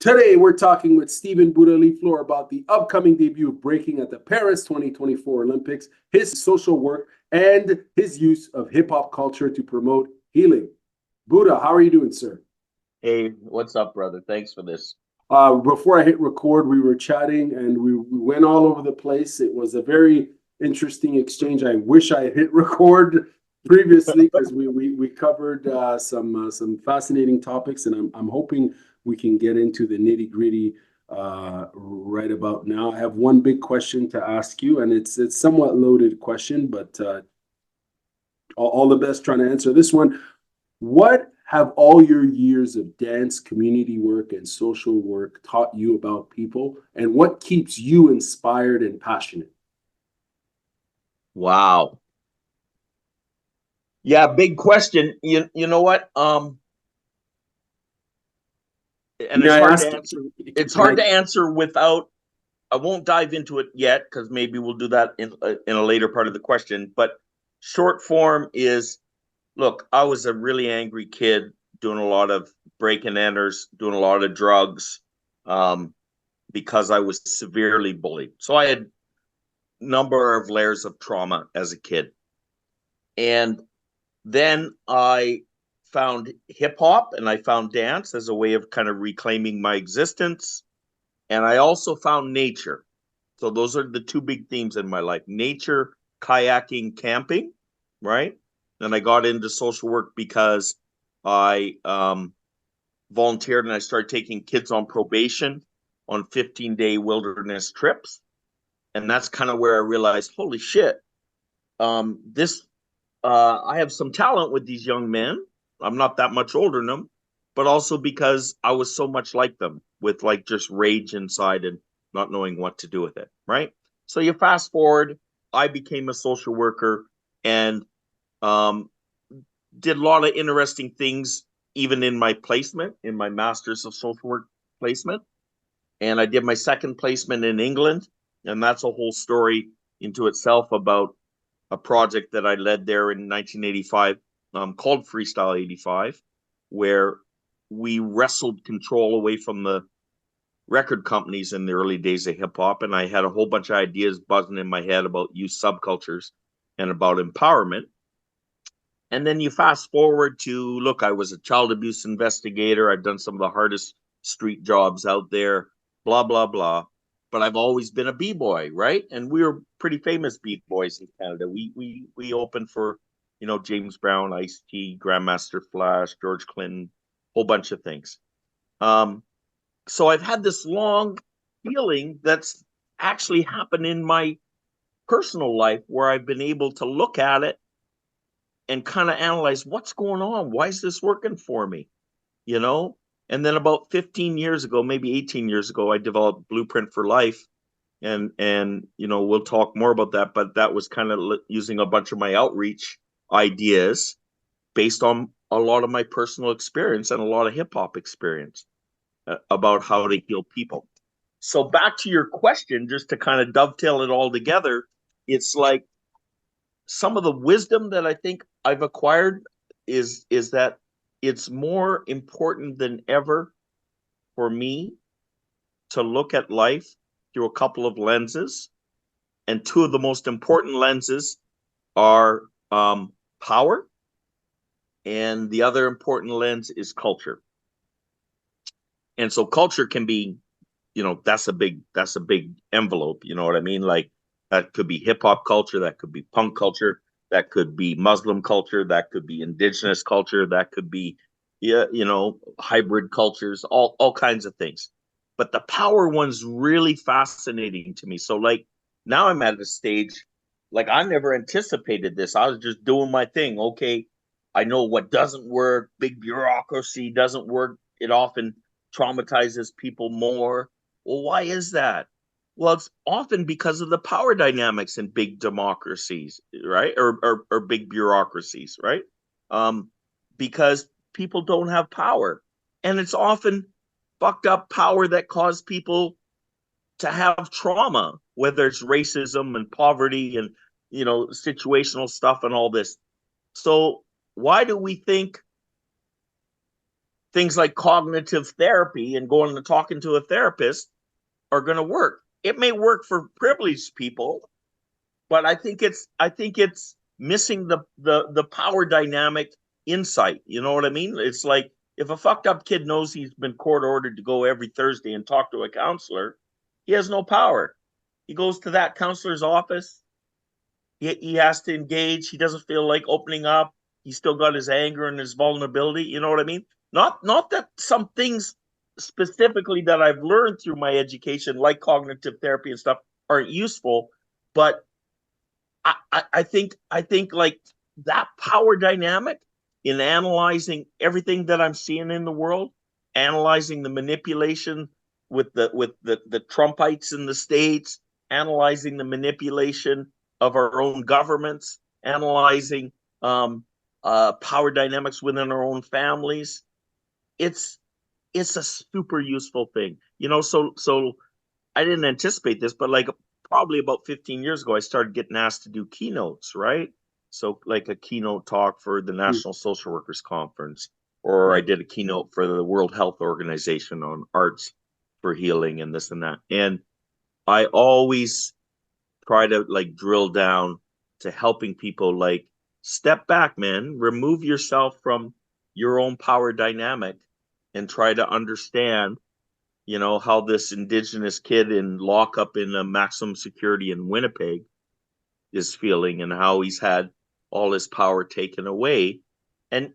Today, we're talking with Stephen Buddha Leafloor about the upcoming debut of breaking at the Paris 2024 Olympics, his social work, and his use of hip hop culture to promote healing. Buddha, how are you doing, sir? Hey, what's up, brother? Thanks for this. Before I hit record, we were chatting and we went all over the place. It was a very interesting exchange. I wish I hit record previously because we covered some fascinating topics, and I'm hoping we can get into the nitty gritty right about now. I have one big question to ask you, and it's somewhat loaded question, but all the best trying to answer this one. What have all your years of dance, community work, and social work taught you about people, and what keeps you inspired and passionate? Wow. Yeah, big question. You know what? And May it's I hard ask? to answer. It's hard to answer without. I won't dive into it yet because maybe we'll do that in a later part of the question. But short form is, look, I was a really angry kid doing a lot of break and enters, doing a lot of drugs, um, because I was severely bullied. So I had a number of layers of trauma as a kid, and then I found hip hop and I found dance as a way of kind of reclaiming my existence. And I also found nature. So those are the two big themes in my life: nature, kayaking, camping, right? And I got into social work because I volunteered and I started taking kids on probation on 15-day wilderness trips. And that's kind of where I realized, holy shit, this I have some talent with these young men. I'm not that much older than them, but also because I was so much like them with like just rage inside and not knowing what to do with it. Right. So you fast forward, I became a social worker and um, did a lot of interesting things, even in my placement, in my master's of social work placement. And I did my second placement in England. And that's a whole story into itself about a project that I led there in 1985 called Freestyle 85, where we wrestled control away from the record companies in the early days of hip hop. And I had a whole bunch of ideas buzzing in my head about youth subcultures and about empowerment. And then you fast forward to, look, I was a child abuse investigator. I've done some of the hardest street jobs out there, blah, blah, blah. But I've always been a b-boy, right? And we were pretty famous b-boys in Canada. We opened for, James Brown, Ice-T, Grandmaster Flash, George Clinton, whole bunch of things. So I've had this long feeling that's actually happened in my personal life where I've been able to look at it and kind of analyze what's going on. Why is this working for me? You know? And then about 15 years ago, maybe 18 years ago, I developed Blueprint for Life. And we'll talk more about that, but that was kind of using a bunch of my outreach ideas based on a lot of my personal experience and a lot of hip hop experience about how to heal people. So back to your question, just to kind of dovetail it all together, it's like some of the wisdom that I think I've acquired is that it's more important than ever for me to look at life through a couple of lenses. And two of the most important lenses are power, and the other important lens is culture. And so culture can be, that's a big envelope. You know what I mean? Like that could be hip hop culture, that could be punk culture, that could be Muslim culture, that could be indigenous culture, that could be, yeah, hybrid cultures, all kinds of things. But the power one's really fascinating to me. So like now I'm at a stage, like I never anticipated this. I was just doing my thing. Okay, I know what doesn't work. Big bureaucracy doesn't work. It often traumatizes people more. Well, why is that? Well, it's often because of the power dynamics in big democracies, right? Or big bureaucracies, right? Um, because people don't have power. And it's often fucked up power that caused people to have trauma, whether it's racism and poverty and, situational stuff and all this. So why do we think things like cognitive therapy and going and talking to a therapist are going to work. It may work for privileged people, but I think it's missing the power dynamic insight. You know what I mean? It's like if a fucked up kid knows he's been court ordered to go every Thursday and talk to a counselor, he has no power. He goes to that counselor's office. He has to engage. He doesn't feel like opening up. He's still got his anger and his vulnerability. You know what I mean? Not that some things specifically that I've learned through my education, like cognitive therapy and stuff, aren't useful, but I think like that power dynamic in analyzing everything that I'm seeing in the world, analyzing the manipulation with the Trumpites in the States, analyzing the manipulation of our own governments, analyzing power dynamics within our own families. It's a super useful thing, you know. So I didn't anticipate this, but like probably about 15 years ago, I started getting asked to do keynotes, right? So like a keynote talk for the National Social Workers Conference, or I did a keynote for the World Health Organization on arts for healing and this and that. And I always try to like drill down to helping people like step back, man, remove yourself from your own power dynamic and try to understand, you know, how this indigenous kid in lockup in a maximum security in Winnipeg is feeling and how he's had all his power taken away. And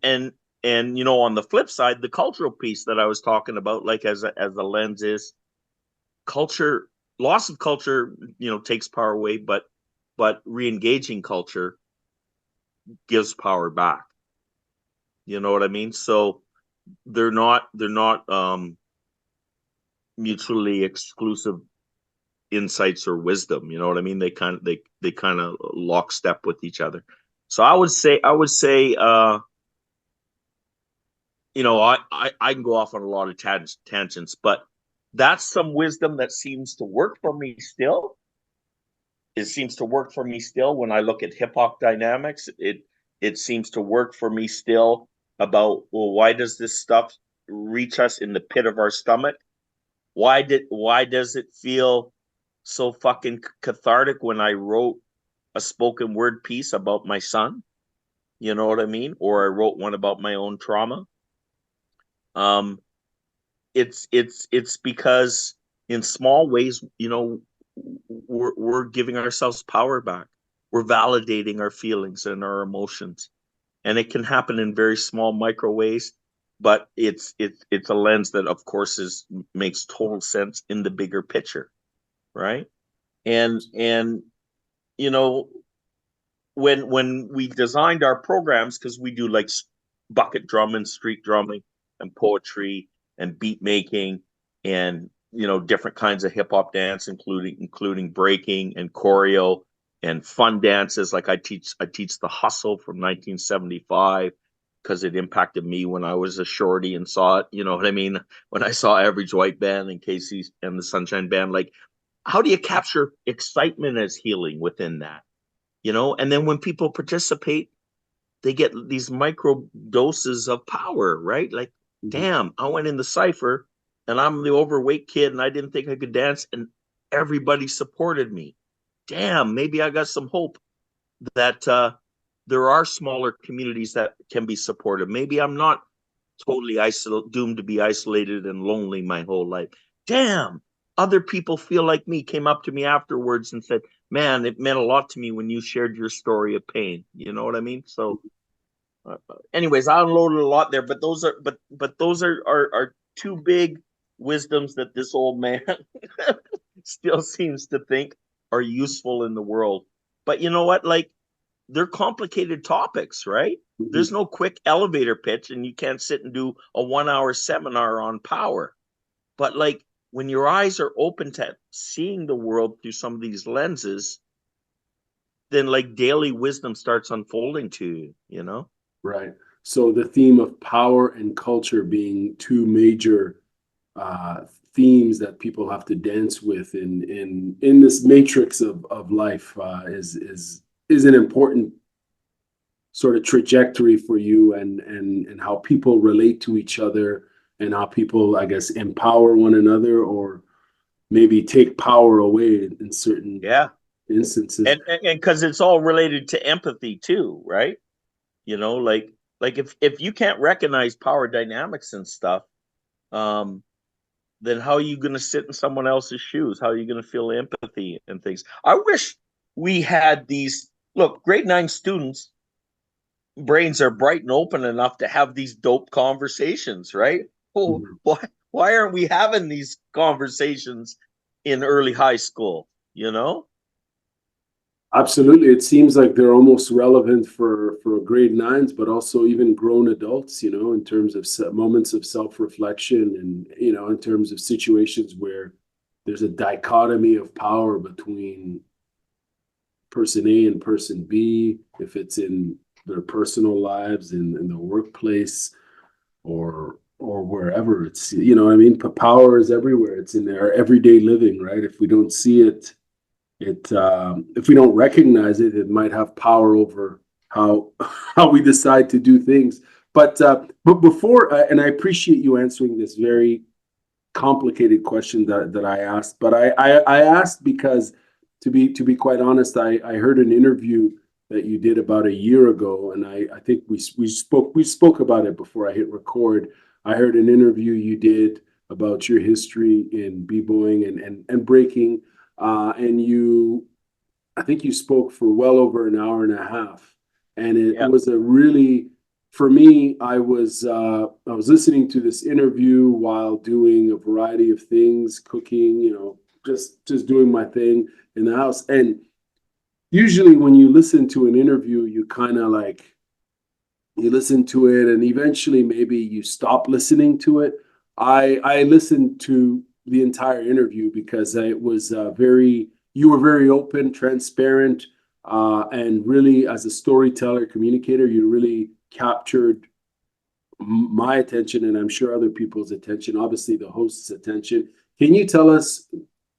you know, on the flip side, the cultural piece that I was talking about, like as a lens is culture, loss of culture, you know, takes power away, but re-engaging culture gives power back. You know what I mean? So they're not mutually exclusive insights or wisdom. You know what I mean? They kind of lockstep with each other. So I would say, you know, I can go off on a lot of tangents, but that's some wisdom that seems to work for me still. It seems to work for me still when I look at hip-hop dynamics. It seems to work for me still about, well, why does this stuff reach us in the pit of our stomach? Why does it feel so fucking cathartic when I wrote a spoken word piece about my son? You know what I mean? Or I wrote one about my own trauma. It's because in small ways, you know, we're giving ourselves power back. We're validating our feelings and our emotions, and it can happen in very small micro ways. But it's a lens that, of course, makes total sense in the bigger picture, right? And you know, when we designed our programs, because we do like bucket drumming, street drumming, and poetry and beat making, and you know, different kinds of hip hop dance, including breaking and choreo and fun dances. Like I teach the hustle from 1975 because it impacted me when I was a shorty and saw it. You know what I mean? When I saw Average White Band and Casey and the Sunshine Band, like how do you capture excitement as healing within that? You know, and then when people participate, they get these micro doses of power, right? Like, damn, I went in the cipher and I'm the overweight kid and I didn't think I could dance and everybody supported me. Damn, maybe I got some hope that there are smaller communities that can be supported. Maybe I'm not totally doomed to be isolated and lonely my whole life. Damn, other people feel like me, came up to me afterwards and said, man, it meant a lot to me when you shared your story of pain. You know what I mean? So anyways, I unloaded a lot there, but those are two big wisdoms that this old man still seems to think are useful in the world. But you know what? Like they're complicated topics, right? There's no quick elevator pitch, and you can't sit and do a 1 hour seminar on power. But like when your eyes are open to seeing the world through some of these lenses, then like daily wisdom starts unfolding to you, you know? Right. So the theme of power and culture being two major themes that people have to dance with in this matrix of life is an important sort of trajectory for you, and how people relate to each other, and how people, I guess, empower one another, or maybe take power away in certain Yeah. instances. And because it's all related to empathy too, right? Like if you can't recognize power dynamics and stuff, um, then how are you going to sit in someone else's shoes? How are you going to feel empathy and things? I wish we had these. Look, grade 9 students' brains are bright and open enough to have these dope conversations, right? Oh, Mhm. why aren't we having these conversations in early high school? You know? Absolutely. It seems like they're almost relevant for grade nines, but also even grown adults, in terms of moments of self-reflection, and, in terms of situations where there's a dichotomy of power between person A and person B, if it's in their personal lives, in the workplace, or wherever. It's, what I mean? Power is everywhere. It's in our everyday living, right? If we don't see it, if we don't recognize it, it might have power over how how we decide to do things. But before, and I appreciate you answering this very complicated question that I asked, but I asked because, to be quite honest, I heard an interview that you did about a year ago, and I think we spoke about it before I hit record. I heard an interview you did about your history in b-boying and breaking, and I think you spoke for well over an hour and a half, and it Yeah. was a really, for me, I was listening to this interview while doing a variety of things, cooking, just doing my thing in the house. And usually, when you listen to an interview, you kind of like, you listen to it, and eventually maybe you stop listening to it. I listened to the entire interview because it was very, you were very open, transparent, and really, as a storyteller, communicator, you really captured my attention, and I'm sure other people's attention, obviously the host's attention. Can you tell us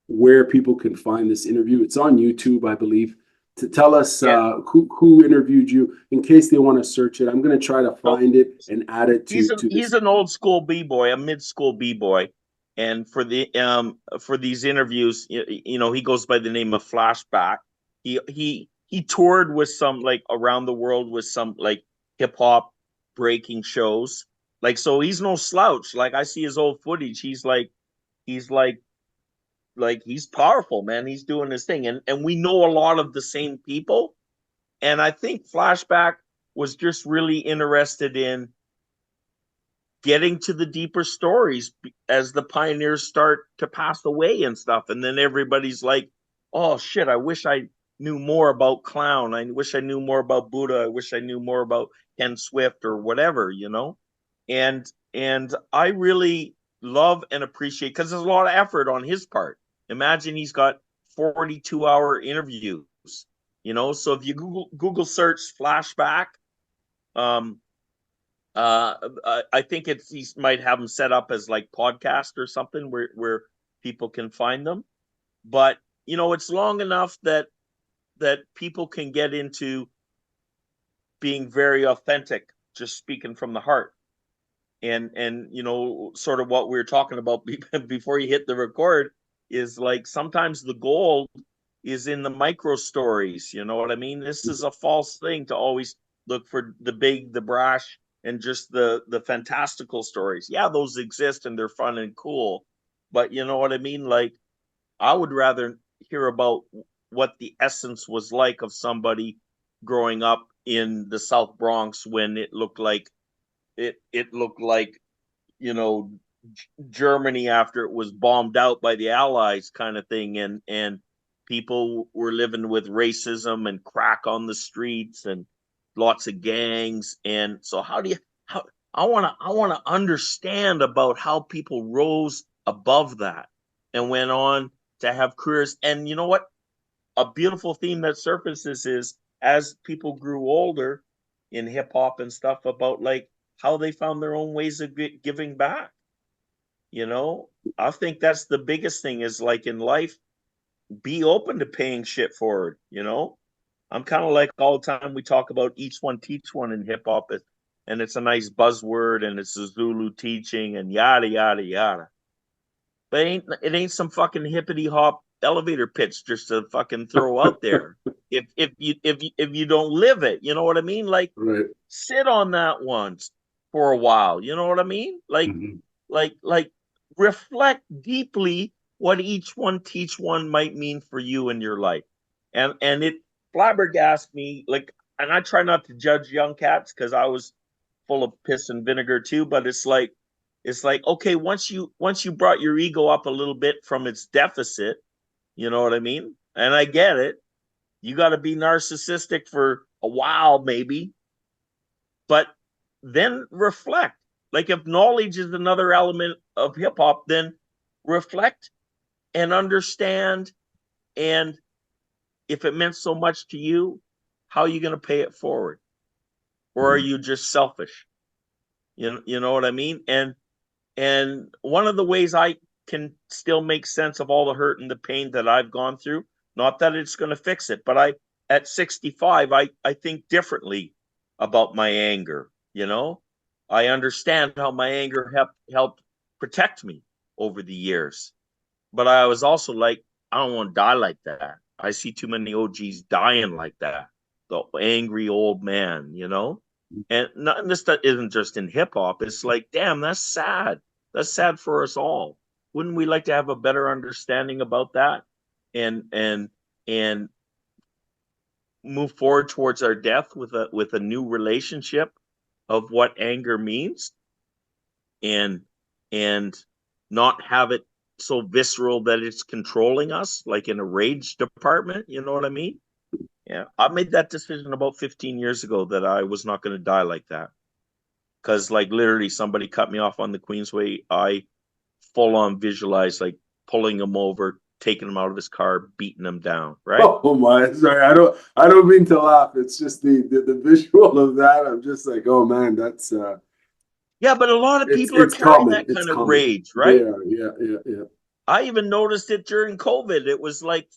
where people can find this interview? It's on YouTube, I believe. To tell us Yeah. who interviewed you, in case they want to search it. I'm going to try to So find it and add it he's to he's this. an old school b-boy, a mid school b-boy, and for these interviews, he goes by the name of Flashback. He toured with some, like, around the world with some, like, hip hop breaking shows. Like, so he's no slouch. Like, I see his old footage. He's like he's powerful, man. He's doing his thing, and we know a lot of the same people. And I think Flashback was just really interested in getting to the deeper stories as the pioneers start to pass away and stuff. And then everybody's like, oh shit, I wish I knew more about Clown. I wish I knew more about Buddha. I wish I knew more about Ken Swift or whatever. And I really love and appreciate, because there's a lot of effort on his part. Imagine he's got 42-hour interviews. So if you Google search Flashback, um, uh, I think he might have them set up as like podcast or something where people can find them. But it's long enough that people can get into being very authentic, just speaking from the heart. And sort of what we were talking about before you hit the record is, like, sometimes the gold is in the micro stories. You know what I mean? This is a false thing to always look for the big, the brash, and just the fantastical stories. Yeah, those exist and they're fun and cool, but you know what I mean? Like, I would rather hear about what the essence was like of somebody growing up in the South Bronx when it looked like you know Germany after it was bombed out by the Allies, kind of thing, and people were living with racism and crack on the streets and lots of gangs. And so how I want to understand about how people rose above that and went on to have careers. And you know what? A beautiful theme that surfaces is, as people grew older in hip hop and stuff, about like how they found their own ways of giving back. you know I think that's the biggest thing, is like in life, be open to paying shit forward. I'm kind of like all the time we talk about each one teach one in hip hop, and it's a nice buzzword, and it's a Zulu teaching, and yada yada yada. But it ain't some fucking hippity hop elevator pitch just to fucking throw out there. If you don't live it, you know what I mean? Like, Right. sit on that once for a while. You know what I mean? Mhm. Like reflect deeply what each one teach one might mean for you in your life. And it flabbergasted me, like, and I try not to judge young cats because I was full of piss and vinegar too, but it's like okay, once you brought your ego up a little bit from its deficit, you know what I mean? And I get it. You got to be narcissistic for a while maybe, but then reflect. Like, if knowledge is another element of hip hop, then reflect and understand. And if it meant so much to you, how are you going to pay it forward? Or are Mhm. you just selfish? You know what I mean? And one of the ways I can still make sense of all the hurt and the pain that I've gone through, not that it's going to fix it, but at 65, I think differently about my anger. I understand how my anger helped protect me over the years. But I was also like, I don't want to die like that. I see too many OGs dying like that. The angry old man. And not, this that isn't just in hip hop. It's like, damn, that's sad. That's sad for us all. Wouldn't we like to have a better understanding about that, and move forward towards our death with a new relationship of what anger means, and and not have it so visceral that it's controlling us, like in a rage department. You know what I mean? Yeah, I made that decision about 15 years ago that I was not going to die like that. Because, like, literally somebody cut me off on the Queensway. I full on visualized, like, pulling him over, taking him out of his car, beating him down. Right? Oh my, sorry, I don't mean to laugh. It's just the visual of that. I'm just like, oh man, that's Yeah, but a lot of it's people are it's carrying common. that It's kind of common. rage, They right? are, yeah, yeah, yeah. I even noticed it during COVID. It was like,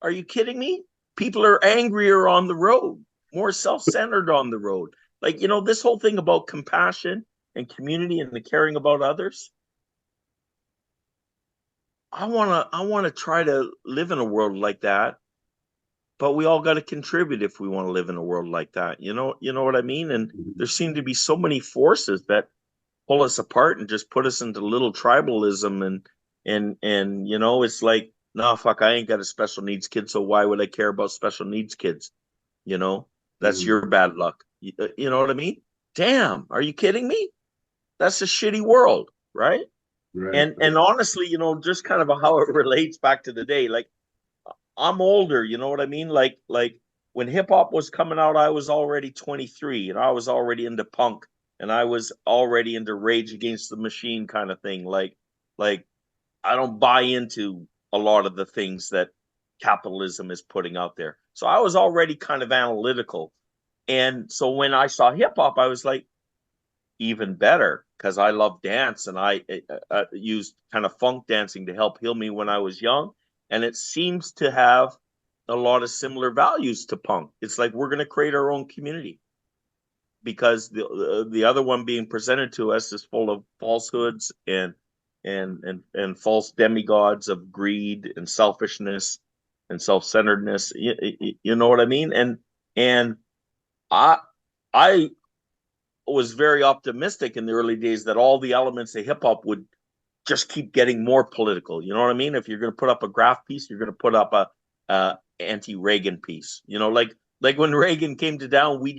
are you kidding me? People are angrier on the road, more self-centered on the road. Like, this whole thing about compassion and community and the caring about others. I wanna try to live in a world like that, but we all got to contribute if we want to live in a world like that. You know what I mean? And Mhm. there seem to be so many forces that pull us apart and just put us into little tribalism, and it's like, no, fuck, I ain't got a special needs kid, so why would I care about special needs kids? you know that's Mhm. your bad luck. You know what I mean? Damn, are you kidding me? That's a shitty world, right? Right, And honestly, just kind of how it relates back to the day, like, I'm older, you know what I mean? Like when hip hop was coming out, I was already 23, and I was already into punk, and I was already into Rage Against the Machine kind of thing. Like I don't buy into a lot of the things that capitalism is putting out there. So I was already kind of analytical. And so when I saw hip hop, I was like, even better, because I love dance, and I used kind of funk dancing to help heal me when I was young. And it seems to have a lot of similar values to punk. It's like we're going to create our own community, because the other one being presented to us is full of falsehoods and false demigods of greed and selfishness and self-centeredness. You know what I mean? And I I was very optimistic in the early days that all the elements of hip hop would just keep getting more political. You know what I mean? If you're going to put up a graph piece, you're going to put up a anti-Reagan piece. Like when Reagan came to down, me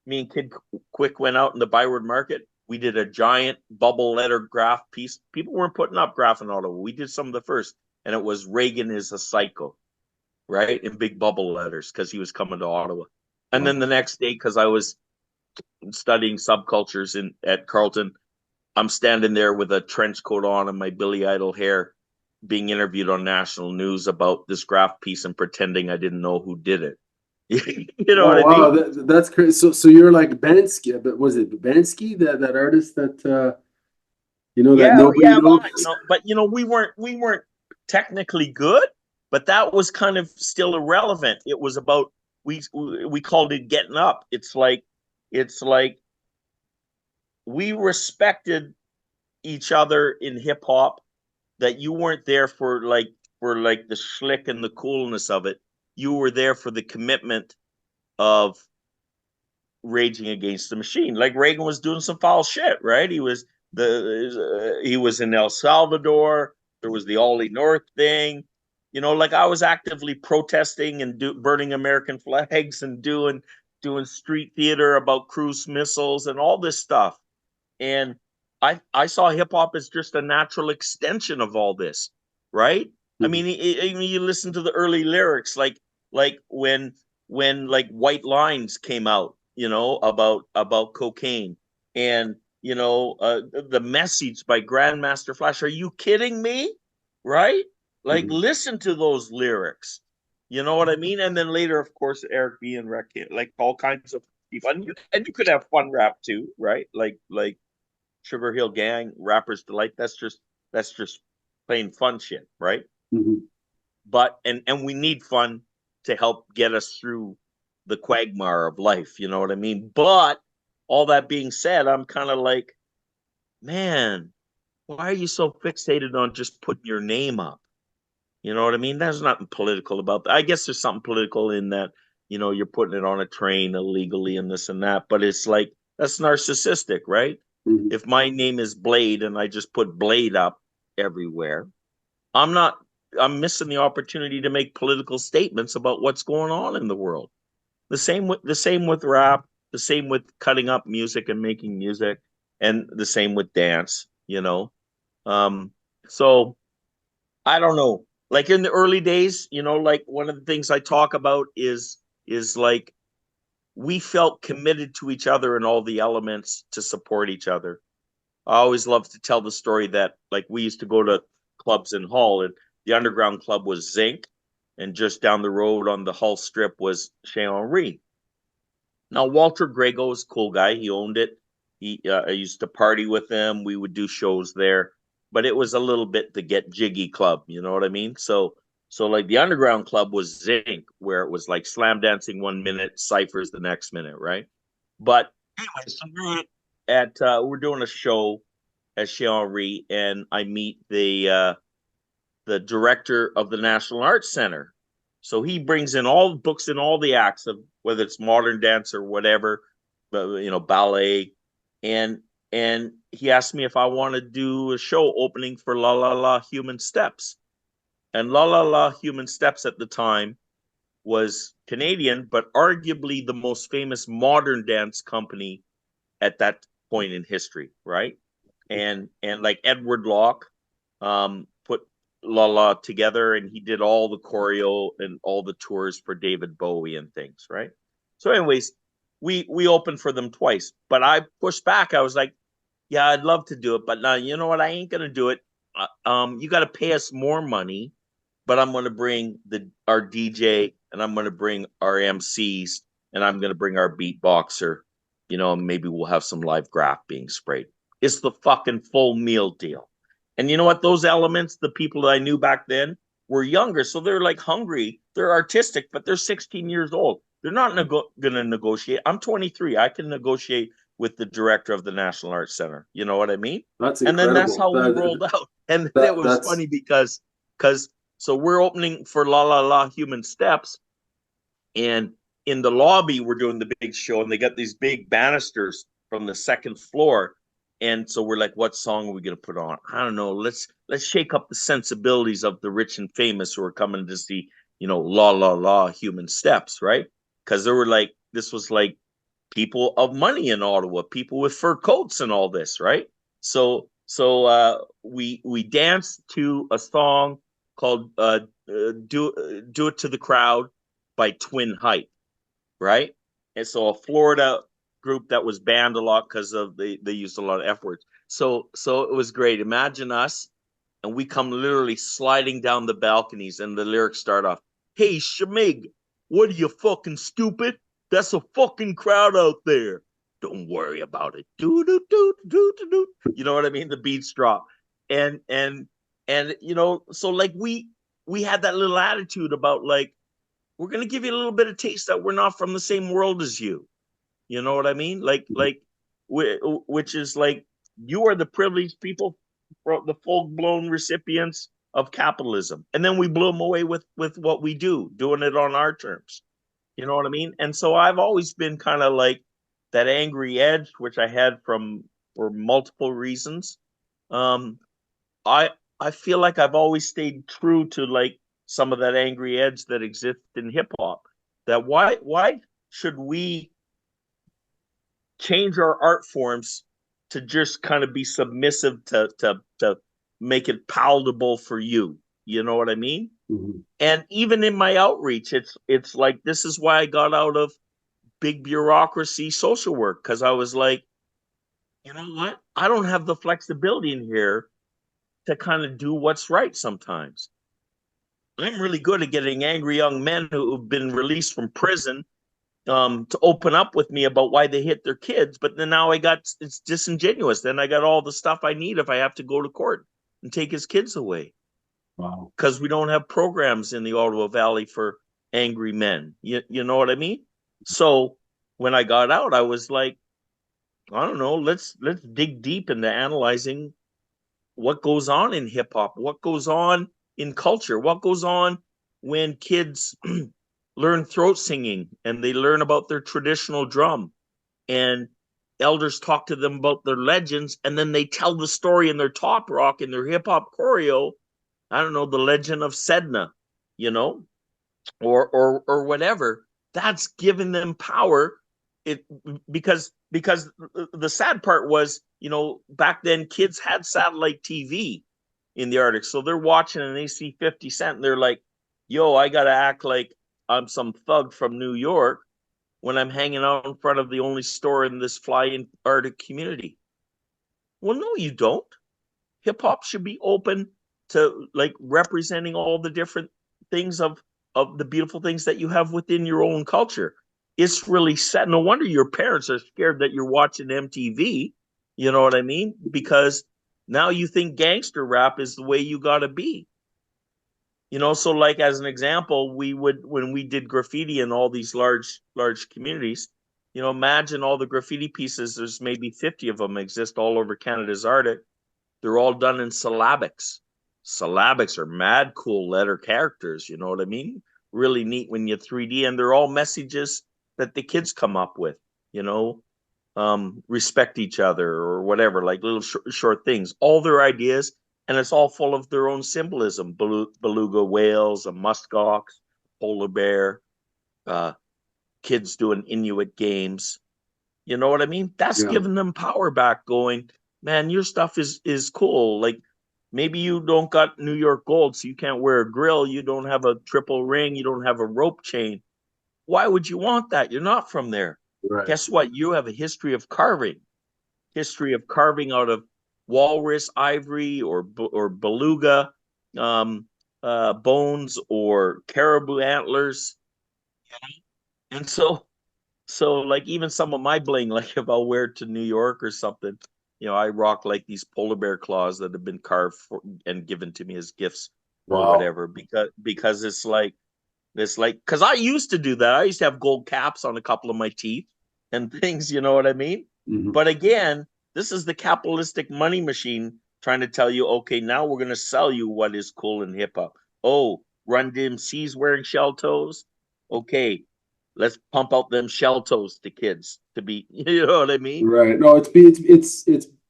and Kid Quick went out in the Byward Market. We did a giant bubble letter graph piece. People weren't putting up graph in Ottawa. We did some of the first, and it was "Reagan is a psycho," right, in big bubble letters, because he was coming to Ottawa. And then wow. the next day, because I was studying subcultures at Carleton, I'm standing there with a trench coat on and my Billy Idol hair, being interviewed on national news about this graph piece and pretending I didn't know who did it. You know what Oh I wow, mean? that's crazy. So you're like Bansky, but was it Bansky, that artist that that Yeah, nobody yeah, knows? but we weren't technically good, but that was kind of still irrelevant. It was about we called it getting up. It's like we respected each other in hip hop, that you weren't there for the schlick and the coolness of it. You were there for the commitment of raging against the machine. Like Reagan was doing some foul shit, right? He was in El Salvador. There was the Ollie North thing. Like I was actively protesting and burning American flags and doing street theater about cruise missiles and all this stuff. And I saw hip hop as just a natural extension of all this, right? I mean, you listen to the early lyrics, like when like White Lines came out, about cocaine, and the message by Grandmaster Flash. Are you kidding me? Right? Like, listen to those lyrics. You know what I mean? And then later, of course, Eric B. and Rec, like all kinds of people, and you could have fun rap too, right? Like Sugar Hill Gang, Rapper's Delight. That's just plain fun shit, right? Mm-hmm. But and we need fun to help get us through the quagmire of life. You know what I mean? But all that being said, I'm kind of like, man, why are you so fixated on just putting your name up? You know what I mean? There's nothing political about that. I guess there's something political in that, you're putting it on a train illegally and this and that, but it's like, that's narcissistic, right? Mm-hmm. If my name is Blade and I just put Blade up everywhere, I'm not, I'm missing the opportunity to make political statements about what's going on in the world. The same with rap, the same with cutting up music and making music, and the same with dance. Um, so I don't know. Like in the early days, like one of the things I talk about is like we felt committed to each other and all the elements to support each other. I always love to tell the story that like we used to go to clubs in Hull, and the underground club was Zinc, and just down the road on the Hull Strip was Chez Henri. Now Walter Grego was a cool guy. He owned it. I used to party with him. We would do shows there, but it was a little bit the get jiggy club. You know what I mean? So like the underground club was Zinc, where it was like slam dancing 1 minute, ciphers the next minute, right? But anyway, so we're doing a show at Chez Henri, and I meet the director of the National Arts Center. So he brings in all books in all the acts of whether it's modern dance or whatever, ballet, and and he asked me if I want to do a show opening for La La La Human Steps. And La La La Human Steps at the time was Canadian, but arguably the most famous modern dance company at that point in history, right? And like Edward Locke put La La together, and he did all the choreo and all the tours for David Bowie and things, right? So, anyways, we opened for them twice, but I pushed back. I was like, yeah, I'd love to do it, but now you know what? I ain't gonna do it. You got to pay us more money, but I'm gonna bring our DJ, and I'm gonna bring our MCs, and I'm gonna bring our beatboxer. Maybe we'll have some live graph being sprayed. It's the fucking full meal deal. And you know what? Those elements, the people that I knew back then, were younger, so they're like hungry. They're artistic, but they're 16 years old. They're not going to negotiate. I'm 23. I can negotiate with the director of the National Arts Center. You know what I mean? That's And then that's incredible. how we rolled out. And it was That's funny because so we're opening for La La La Human Steps, and in the lobby we're doing the big show, and they got these big banisters from the second floor. And so we're like, what song are we going to put on? I don't know. Let's shake up the sensibilities of the rich and famous who are coming to see, La La La Human Steps, right? Because this was like people of money in Ottawa, people with fur coats and all this, right? So we danced to a song called "Do It to the Crowd" by Twin Hype, right? And so a Florida group that was banned a lot because of they used a lot of F words. So it was great. Imagine us, and we come literally sliding down the balconies, and the lyrics start off, "Hey Shamig, what are you fucking stupid? That's a fucking crowd out there. Don't worry about it. Do do do do do do." You know what I mean? The beats drop, and so like we had that little attitude about like we're going to give you a little bit of taste that we're not from the same world as you. You know what I mean? Which is like, you are the privileged people, the full-blown recipients of capitalism. And then we blew them away with what we do, doing it on our terms. You know what I mean? And so I've always been kind of like that angry edge, which I had for multiple reasons. Um, I I feel like I've always stayed true to like some of that angry edge that exists in hip hop. That why should we change our art forms to just kind of be submissive to make it palatable for you? You know what I mean? Mm-hmm. And even in my outreach, it's like, this is why I got out of big bureaucracy social work, because I was like, you know what? I don't have the flexibility in here to kind of do what's right sometimes. I'm really good at getting angry young men who've been released from prison to open up with me about why they hit their kids. But then now it's disingenuous. Then I got all the stuff I need if I have to go to court and take his kids away. Wow. Because we don't have programs in the Ottawa Valley for angry men. You know what I mean? So when I got out, I was like, I don't know, let's dig deep into analyzing what goes on in hip hop, what goes on in culture, what goes on when kids learn throat singing and they learn about their traditional drum, and elders talk to them about their legends, and then they tell the story in their top rock, in their hip hop choreo. I don't know, the legend of Sedna, you know, or whatever. That's giving them power. It because the sad part was, you know, back then kids had satellite TV in the Arctic, so they're watching and they see 50 Cent and they're like, "Yo, I gotta act like I'm some thug from New York when I'm hanging out in front of the only store in this fly-in Arctic community." Well, no, you don't. Hip hop should be open to like representing all the different things of the beautiful things that you have within your own culture. It's really sad. No wonder your parents are scared that you're watching MTV. You know what I mean? Because now you think gangster rap is the way you got to be. You know, so like as an example, we would, when we did graffiti in all these large communities, you know, imagine all the graffiti pieces. There's maybe 50 of them exist all over Canada's Arctic. They're all done in syllabics. Syllabics are mad cool letter characters, you know what I mean? Really neat when you 3D, and they're all messages that the kids come up with, you know, respect each other or whatever, like little short things, all their ideas, and it's all full of their own symbolism. Beluga whales, a muskox, polar bear, uh, kids doing Inuit games. You know what I mean? That's Yeah. giving them power back, going, man, your stuff is cool. Like, maybe you don't got New York gold, so you can't wear a grill. You don't have a triple ring. You don't have a rope chain. Why would you want that? You're not from there. Right. Guess what? You have a history of carving out of walrus ivory or beluga bones or caribou antlers. And so like even some of my bling, like if I'll wear it to New York or something, you know, I rock like these polar bear claws that have been carved and given to me as gifts or Wow. whatever, because it's like because I used to do that. I used to have gold caps on a couple of my teeth and things, you know what I mean? Mm-hmm. But again, this is the capitalistic money machine trying to tell you, okay, now we're gonna sell you what is cool in hip hop. Oh, Run DMC's wearing shell toes. Okay, let's pump out them shell toes to kids to be, you know what I mean? Right. No, it's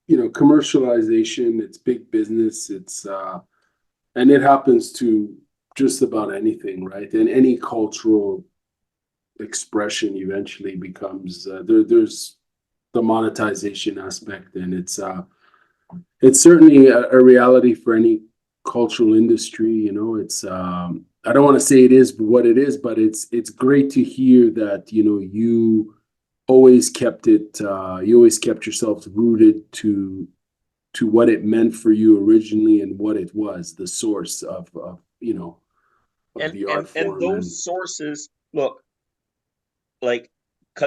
you know, commercialization, it's big business, it's and it happens to just about anything, right? And any cultural expression eventually becomes there's the monetization aspect, and it's certainly a reality for any cultural industry. You know, it's I don't want to say it is what it is, but it's great to hear that, you know, you always kept yourself rooted to what it meant for you originally and what it was, the source of you know, of And the art and form. And those sources, look, like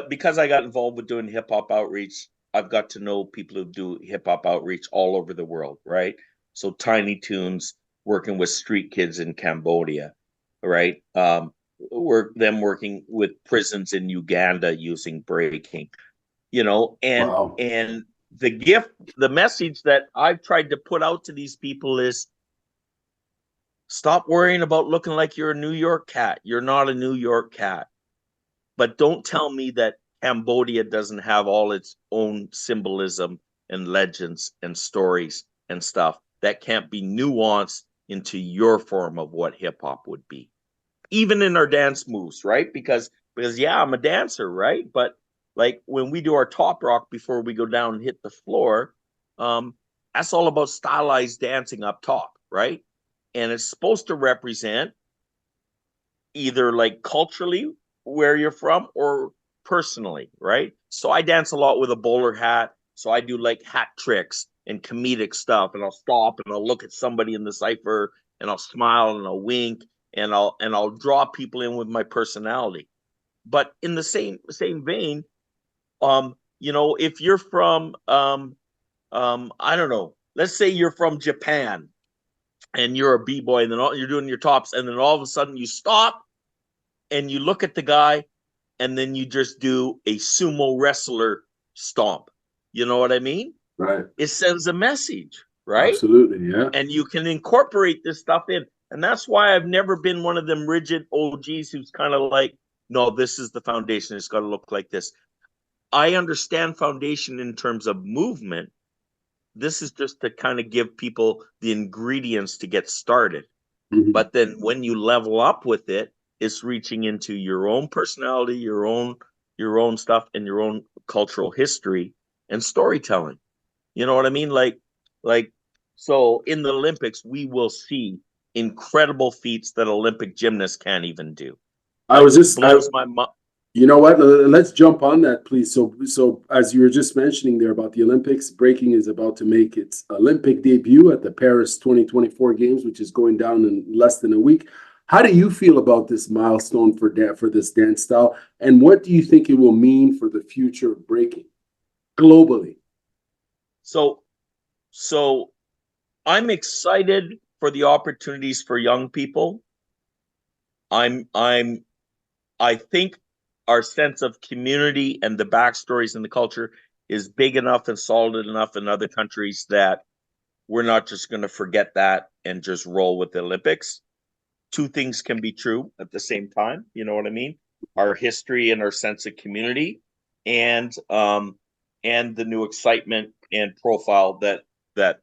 because I got involved with doing hip hop outreach, I've got to know people who do hip hop outreach all over the world, right? So Tiny Toons working with street kids in Cambodia, right? working with prisons in Uganda using breaking, and Wow. the message that I've tried to put out to these people is stop worrying about looking like you're a New York cat. You're not a New York cat. But don't tell me that Cambodia doesn't have all its own symbolism and legends and stories and stuff that can't be nuanced into your form of what hip hop would be. Even in our dance moves, right? Because yeah, I'm a dancer, right? But like when we do our top rock before we go down and hit the floor, um, that's all about stylized dancing up top, right? And it's supposed to represent either like culturally where you're from or personally, right? So I dance a lot with a bowler hat. So I do like hat tricks and comedic stuff, and I'll stop and I'll look at somebody in the cipher and I'll smile and I'll wink and I'll draw people in with my personality. But in the same vein, if you're from I don't know, let's say you're from Japan and you're a b-boy and then you're doing your tops and then all of a sudden you stop and you look at the guy and then you just do a sumo wrestler stomp. You know what I mean? Right. It sends a message, right? Absolutely. Yeah. And you can incorporate this stuff in. And that's why I've never been one of them rigid OGs who's kind of like, no, this is the foundation. It's got to look like this. I understand foundation in terms of movement. This is just to kind of give people the ingredients to get started. Mhm. But then when you level up with it, it's reaching into your own personality, your own stuff, and your own cultural history and storytelling. You know what I mean? Like so in the Olympics, we will see incredible feats that Olympic gymnasts can't even do. I Like was just, blows my mind. you know what? Let's jump on that, please. So as you were just mentioning there about the Olympics, breaking is about to make its Olympic debut at the Paris 2024 Games, which is going down in less than a week. How do you feel about this milestone for this dance style, and what do you think it will mean for the future of breaking globally? So so I'm excited for the opportunities for young people. I'm I think our sense of community and the backstories and the culture is big enough and solid enough in other countries that we're not just going to forget that and just roll with the Olympics. Two things can be true at the same time. You know what I mean? Our history and our sense of community, and the new excitement and profile that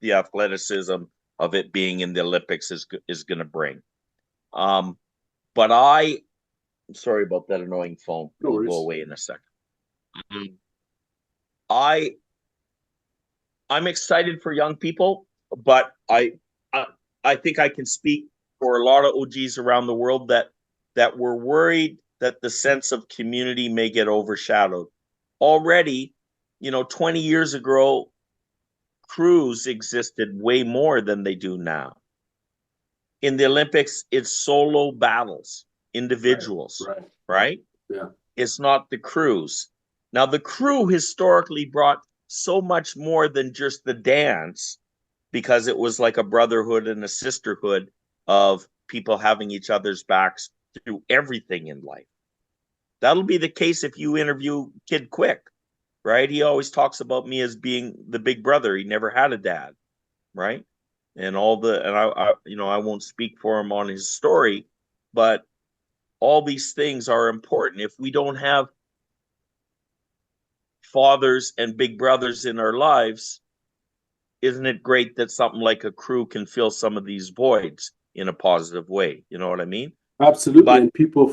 the athleticism of it being in the Olympics is going to bring. Um, but sorry about that annoying phone. No It'll go worries. away in a second. Um, I I'm excited for young people, but I I think I can speak for a lot of OGs around the world that were worried that the sense of community may get overshadowed. Already, 20 years ago, crews existed way more than they do now. In the Olympics, it's solo battles, Right. individuals, Right. right? Yeah. It's not the crews. Now, the crew historically brought so much more than just the dance because it was like a brotherhood and a sisterhood of people having each other's backs through everything in life. That'll be the case if you interview Kid Quick, right? He always talks about me as being the big brother. He never had a dad, right? And I won't speak for him on his story, but all these things are important. If we don't have fathers and big brothers in our lives, isn't it great that something like a crew can fill some of these voids in a positive way? You know what I mean? Absolutely, But and people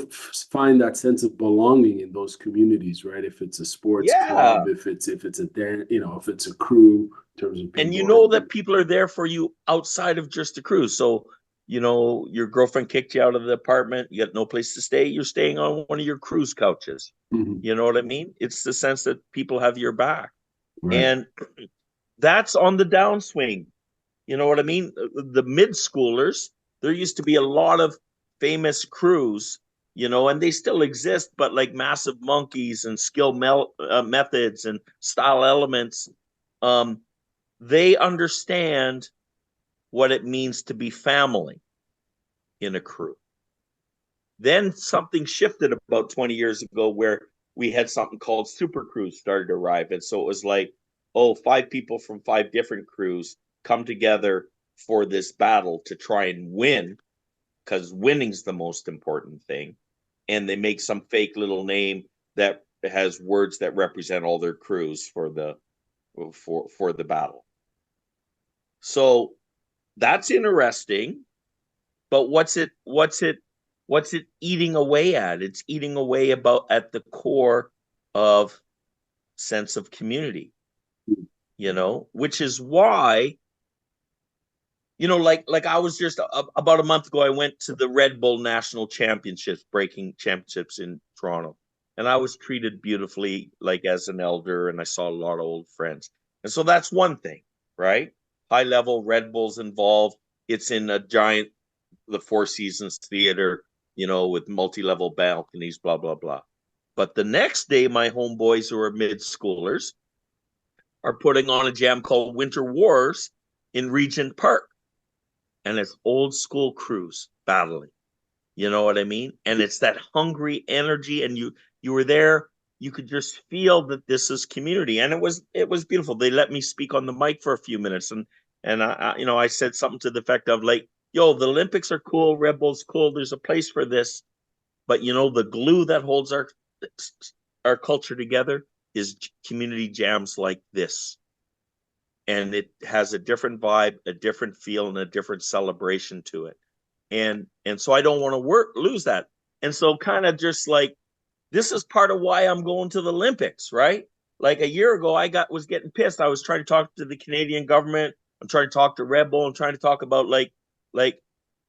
find that sense of belonging in those communities, right? If it's a sports yeah, club, if it's a dance, if it's a crew, in terms of and you people. know that people are there for you outside of just a crew. So, your girlfriend kicked you out of the apartment, you got no place to stay, you're staying on one of your crew's couches. Mhm. You know what I mean? It's the sense that people have your back. Right. And that's on the downswing. You know what I mean? The mid schoolers, there used to be a lot of famous crews, and they still exist, but like Massive Monkeys and Methods and Style Elements, um, they understand what it means to be family in a crew. Then something shifted about 20 years ago where we had something called super crews started to arrive. And so it was like, oh, 5 people from 5 different crews come together for this battle to try and win, because winning's the most important thing. And they make some fake little name that has words that represent all their crews for the battle. So that's interesting. But what's it eating away at? It's eating away about at the core of sense of community, which is why, like I was just about a month ago, I went to the Red Bull National Championships, breaking championships in Toronto. And I was treated beautifully, like as an elder, and I saw a lot of old friends. And so that's one thing, right? High level, Red Bull's involved. It's in a giant, the Four Seasons Theater, with multi-level balconies, blah, blah, blah. But the next day, my homeboys who are mid-schoolers are putting on a jam called Winter Wars in Regent Park. And it's old school crews battling. You know what I mean? And it's that hungry energy, and you were there. You could just feel that this is community, and it was beautiful. They let me speak on the mic for a few minutes, and I said something to the effect of like, "Yo, the Olympics are cool, Red Bull's cool. There's a place for this, but the glue that holds our culture together is community jams like this." And it has a different vibe, a different feel, and a different celebration to it. And so I don't want to lose that. And so kind of just like, this is part of why I'm going to the Olympics, right? Like a year ago, was getting pissed. I was trying to talk to the Canadian government. I'm trying to talk to Red Bull. I'm trying to talk about like,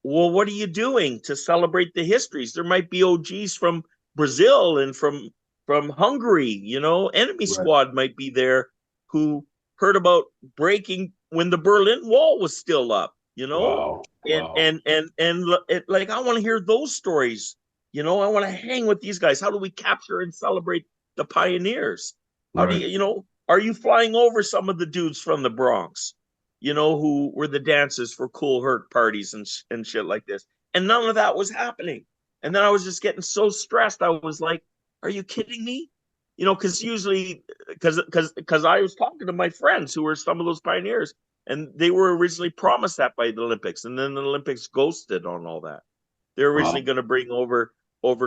well, what are you doing to celebrate the histories? There might be OGs from Brazil and from Hungary, enemy squad might be there who heard about breaking when the Berlin Wall was still up, Wow. And like, I want to hear those stories. I want to hang with these guys. How do we capture and celebrate the pioneers? How do you, are you flying over some of the dudes from the Bronx, who were the dancers for Cool Herc parties and shit like this? And none of that was happening. And then I was just getting so stressed. I was like, are you kidding me? Because usually, because I was talking to my friends who were some of those pioneers, and they were originally promised that by the Olympics, and then the Olympics ghosted on all that. They're originally going to bring over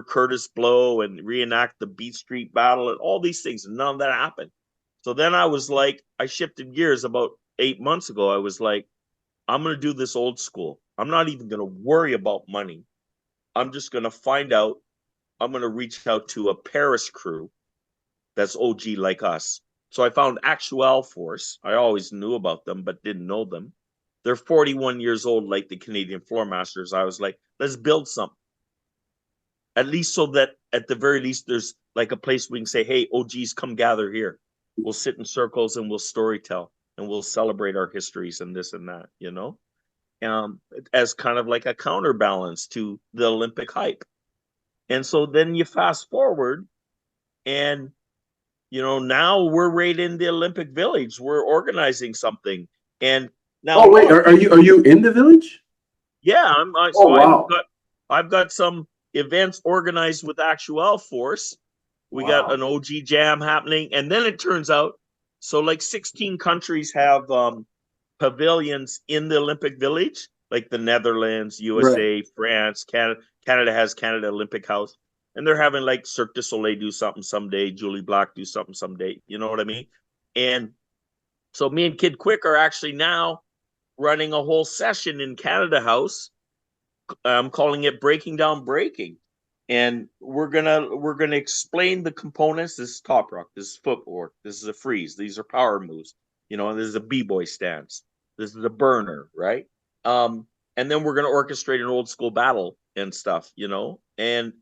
Curtis Blow and reenact the Beat Street Battle and all these things, and none of that happened. So then I was like, I shifted gears about 8 months ago. I was like, I'm going to do this old school. I'm not even going to worry about money. I'm just going to find out. I'm going to reach out to a Paris crew that's OG like us. So I found Actual Force. I always knew about them, but didn't know them. They're 41 years old, like the Canadian Floor Masters. I was like, let's build something. At least so that at the very least, there's like a place we can say, hey, OGs, come gather here. We'll sit in circles and we'll storytell and we'll celebrate our histories and this and that, as kind of like a counterbalance to the Olympic hype. And so then you fast forward and now we're right in the Olympic Village. We're organizing something, and now. Oh wait, are you in the village? Yeah, wow. I've got some events organized with Actual Force. We got an OG jam happening, and then it turns out, so like 16 countries have pavilions in the Olympic Village, like the Netherlands, USA, France, Canada. Canada has Canada Olympic House. And they're having like Cirque du Soleil do something someday, Julie Black do something someday. You know what I mean? And so me and Kid Quick are actually now running a whole session in Canada House. I'm calling it Breaking Down Breaking. And we're gonna explain the components. This is top rock, this is footwork, this is a freeze, these are power moves, and this is a b-boy stance, this is a burner, right? And then we're gonna orchestrate an old school battle and stuff, and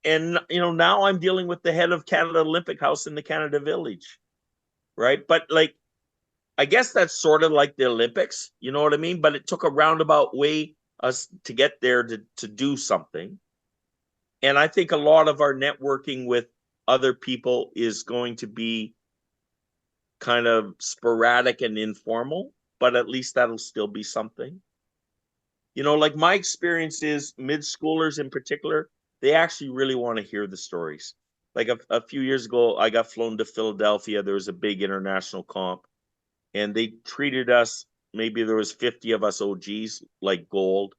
now I'm dealing with the head of Canada Olympic House in the Canada Village, right? But like, I guess that's sort of like the Olympics, you know what I mean? But it took a roundabout way us to get there to do something. And I think a lot of our networking with other people is going to be kind of sporadic and informal, but at least that'll still be something. You know, like my experience is mid schoolers in particular, they actually really want to hear the stories. Like a few years ago, I got flown to Philadelphia. There was a big international comp, and they treated us. Maybe there was 50 of us OGs like gold.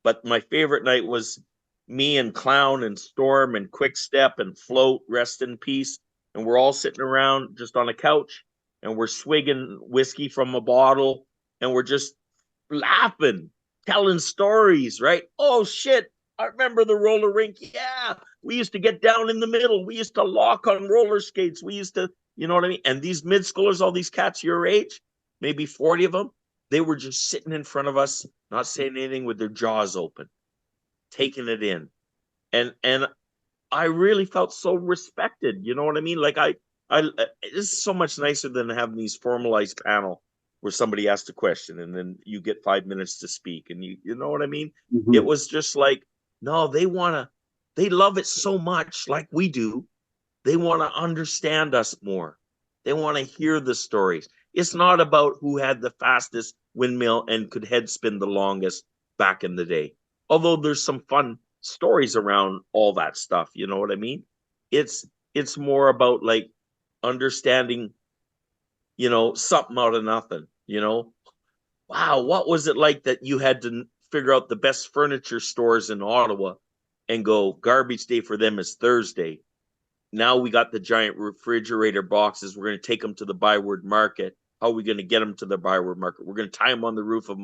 But my favorite night was me and Clown and Storm and Quick Step and Float, rest in peace. And we're all sitting around just on a couch and we're swigging whiskey from a bottle and we're just laughing, telling stories, right? Oh shit, I remember the roller rink. Yeah, we used to get down in the middle. We used to lock on roller skates. We used to, you know what I mean? And these mid schoolers, all these cats your age, maybe 40 of them, they were just sitting in front of us, not saying anything with their jaws open, taking it in. And I really felt so respected. You know what I mean? Like I this is so much nicer than having these formalized panel where somebody asks a question and then you get 5 minutes to speak and you know what I mean? Mm-hmm. It was just like, no, they love it so much like we do. They want to understand us more. They want to hear the stories. It's not about who had the fastest windmill and could head spin the longest back in the day. Although there's some fun stories around all that stuff, you know what I mean? It's more about like understanding, you know, something out of nothing, you know. Wow, what was it like that you had to figure out the best furniture stores in Ottawa and go garbage day for them is Thursday. Now we got the giant refrigerator boxes. We're going to take them to the Byward Market. How are we going to get them to the Byward Market? We're going to tie them on the roof of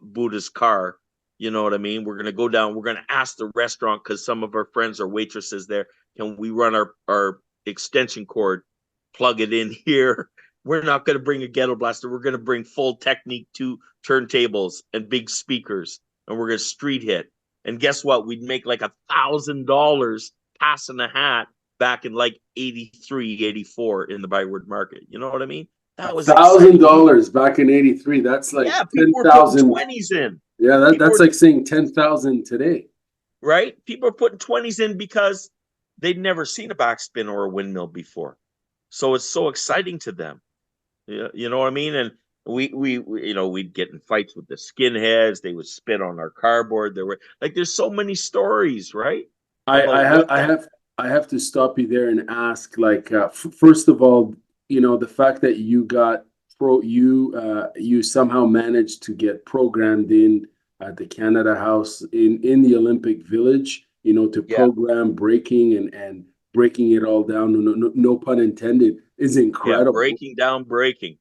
Buddha's car. You know what I mean? We're going to go down. We're going to ask the restaurant because some of our friends are waitresses there. Can we run our extension cord, plug it in here? We're not going to bring a ghetto blaster. We're going to bring full Technique 2 turntables and big speakers, and we're going to street hit. And guess what? We'd make like $1,000 passing a hat back in like 83, 84 in the Byward Market. You know what I mean? That was $1,000 back in 83. That's like yeah, people 10,000. were putting 20s in. Yeah, that's like saying 10,000 today. Right? People are putting 20s in because they'd never seen a backspin or a windmill before. So it's so exciting to them. You know what I mean? And we you know, we'd get in fights with the skinheads. They would spit on our cardboard. There were like there's so many stories, right? I have to stop you there and ask, like, first of all, you know, the fact that you got you somehow managed to get programmed in at the Canada House in the Olympic Village, you know, to program breaking and breaking it all down. No pun intended. Is incredible. Yeah, breaking down breaking.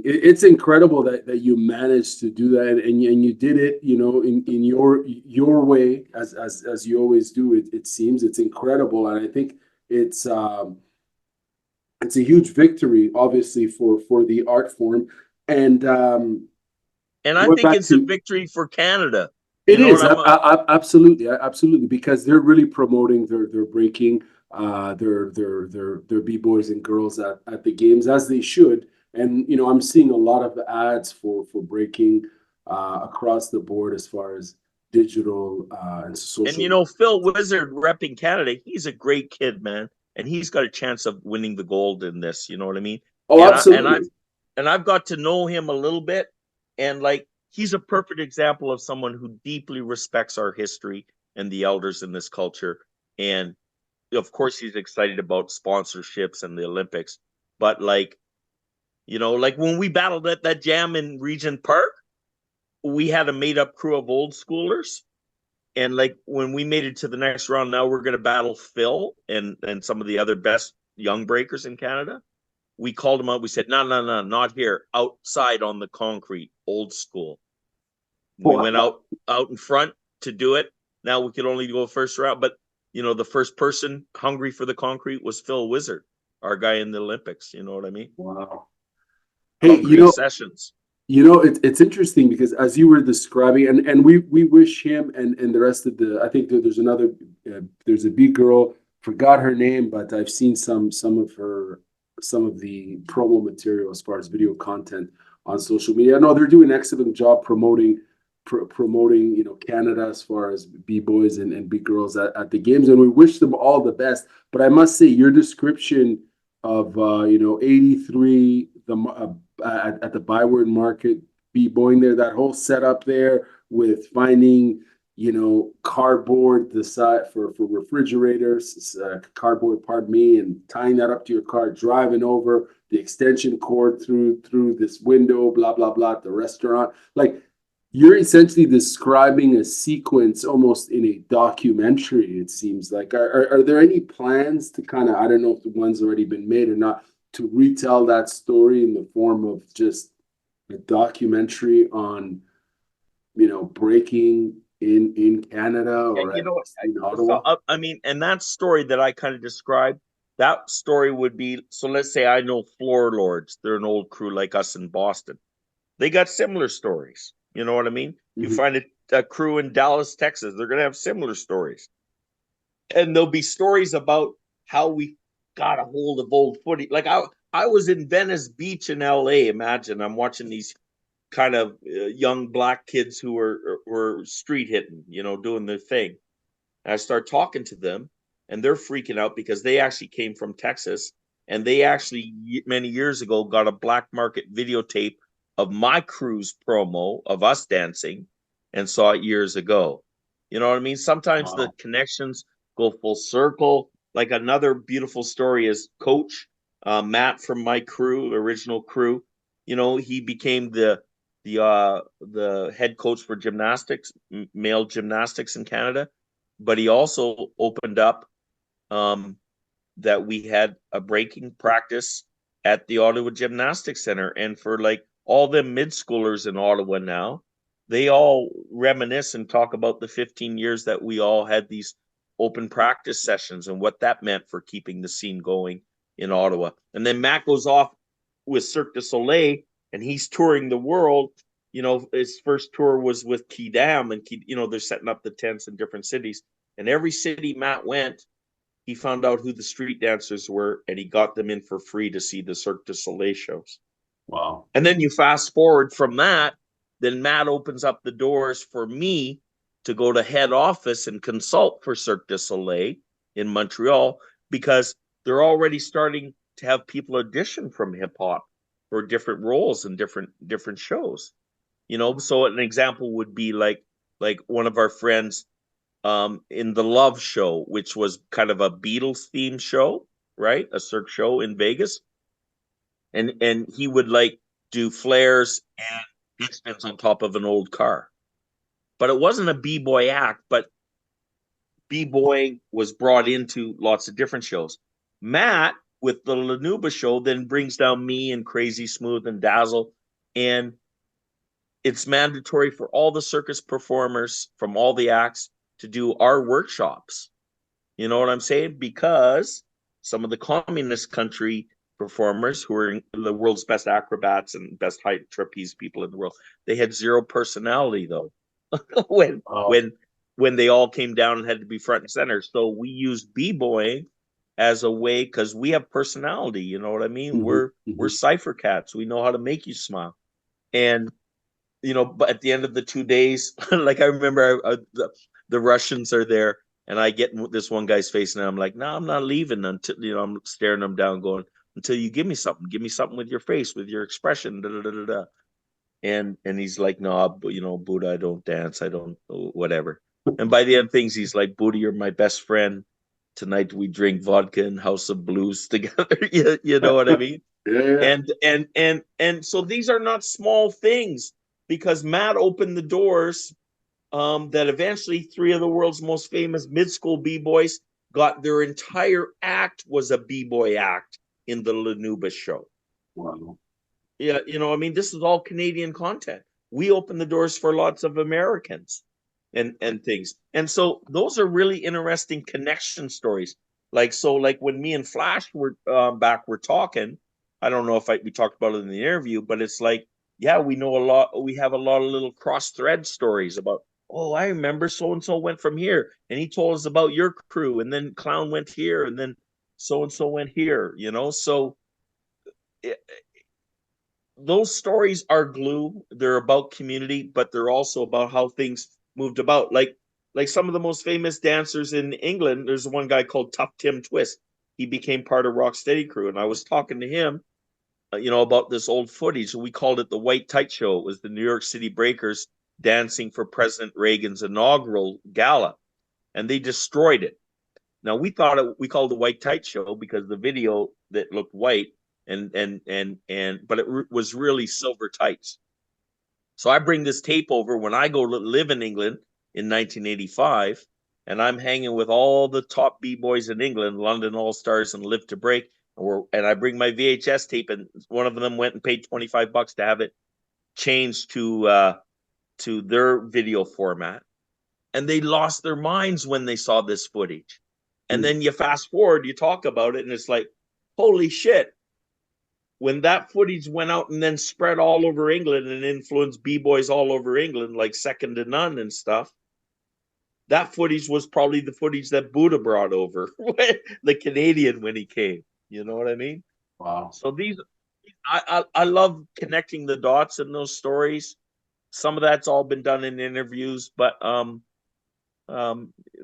It's incredible that you managed to do that and you did it, you know, in your way as you always do. It seems it's incredible, and I think it's a huge victory, obviously for the art form, and I think it's a victory for Canada. It is absolutely because they're really promoting their breaking. Their b-boys and girls at the games, as they should. And you know, I'm seeing a lot of ads for breaking across the board as far as digital and social. And you know, Phil Wizard repping Canada, he's a great kid, man, and he's got a chance of winning the gold in this. You know what I mean? Oh, absolutely. I've got to know him a little bit, and like he's a perfect example of someone who deeply respects our history and the elders in this culture. And of course he's excited about sponsorships and the Olympics, but like, you know, like when we battled at that jam in Regent Park, we had a made up crew of old schoolers. And like when we made it to the next round, now we're going to battle Phil and some of the other best young breakers in Canada. We called them out. We said, no, not here. Outside on the concrete, old school. We went out in front to do it. Now we could only go first round, but you know, the first person hungry for the concrete was Phil Wizard, our guy in the Olympics. You know what I mean? Wow. Hey, hungry sessions. You know, it's interesting because as you were describing, and we wish him and the rest of the, I think there's another, there's a big girl, forgot her name, but I've seen some of the promo material as far as video content on social media. I know they're doing an excellent job promoting, you know, Canada as far as b-boys and b-girls at the games, and we wish them all the best. But I must say, your description of you know, 83 at the Byward Market b-boying there. That whole setup there with finding, cardboard the side for refrigerators, cardboard, pardon me, and tying that up to your car, driving over the extension cord through this window, blah blah blah, at the restaurant. Like, you're essentially describing a sequence almost in a documentary, it seems like. Are there any plans to kind of, I don't know if the one's already been made or not, to retell that story in the form of just a documentary on, breaking in Canada or You at know, in Ottawa? I mean, and that story that I kind of described, that story would be, so let's say I know Floor Lords. They're an old crew like us in Boston. They got similar stories. You know what I mean? You Mhm. find a crew in Dallas, Texas, they're going to have similar stories. And there'll be stories about how we got a hold of old footy. Like I was in Venice Beach in LA. Imagine I'm watching these kind of young black kids who were street hitting, doing their thing. And I start talking to them, and they're freaking out because they actually came from Texas, and they actually many years ago got a black market videotape of my cruise promo of us dancing, and saw it years ago. You know what I mean? Sometimes the Wow. connections go full circle. Like another beautiful story is Coach Matt from my crew, original crew. He became the head coach for gymnastics, male gymnastics in Canada, but he also opened up um, that we had a breaking practice at the Ottawa Gymnastics Center. And for like all the mid schoolers in Ottawa now, they all reminisce and talk about the 15 years that we all had these open practice sessions and what that meant for keeping the scene going in Ottawa. And then Matt goes off with Cirque du Soleil, and he's touring the world. His first tour was with Kidam, and they're setting up the tents in different cities. And every city Matt went, he found out who the street dancers were, and he got them in for free to see the Cirque du Soleil shows. Wow. And then you fast forward from that, then Matt opens up the doors for me to go to head office and consult for Cirque du Soleil in Montreal, because they're already starting to have people audition from hip hop for different roles and different shows. So an example would be like one of our friends in the Love Show, which was kind of a Beatles themed show, right? A Cirque show in Vegas, and he would like do flares and head spins on top of an old car. But it wasn't a b-boy act, but b-boying was brought into lots of different shows. Matt with the Lanuba show then brings down me and Crazy Smooth and Dazzle, and it's mandatory for all the circus performers from all the acts to do our workshops. You know what I'm saying? Because some of the communist country performers who are the world's best acrobats and best height trapeze people in the world, they had zero personality though. when Wow. when when they all came down and had to be front and center. So we used b-boying as a way, because we have personality. You know what I mean? Mhm, We're mhm. cipher cats. We know how to make you smile. And but at the end of the 2 days, like I remember the Russians are there, and I get this one guy's face, and I'm like, no, I'm not leaving until, I'm staring him down, going, until you give me something with your face, with your expression, da, da, da, da, da. And he's like, no, Buddha, I don't dance, I don't, whatever. And by the end of things, he's like, Buddha, you're my best friend. Tonight we drink vodka and House of Blues together. You know what I mean? Yeah, yeah. And so these are not small things, because Matt opened the doors, that eventually three of the world's most famous mid-school b-boys got their entire act was a b-boy act in the Lanuba show. Wow. Yeah, I mean, this is all Canadian content. We open the doors for lots of Americans and things. And so those are really interesting connection stories. Like when me and Flash were were talking, I don't know if we talked about it in the interview, but it's like, yeah, we know a lot. We have a lot of little cross thread stories about, oh, I remember so and so went from here, and he told us about your crew, and then Clown went here, and then so and so went here. So it, those stories are glue. They're about community, but they're also about how things moved about. Like some of the most famous dancers in England, there's one guy called Tough Tim Twist. He became part of Rocksteady crew, and I was talking to him, about this old footage. We called it the White Tight Show. It was the New York City Breakers dancing for President Reagan's inaugural gala, and they destroyed it. Now we we called it the White Tight Show because the video that looked white but it was really silver tights. So I bring this tape over when I go live in England in 1985, and I'm hanging with all the top b-boys in England, London All Stars and Live to Break, and I bring my VHS tape, and one of them went and paid $25 to have it changed to their video format, and they lost their minds when they saw this footage. And then you fast forward, you talk about it, and it's like, holy shit. When that footage went out and then spread all over England and influenced b-boys all over England, like Second to None and stuff, that footage was probably the footage that Buddha brought over, the Canadian, when he came. You know what I mean? Wow. So I love connecting the dots in those stories. Some of that's all been done in interviews, but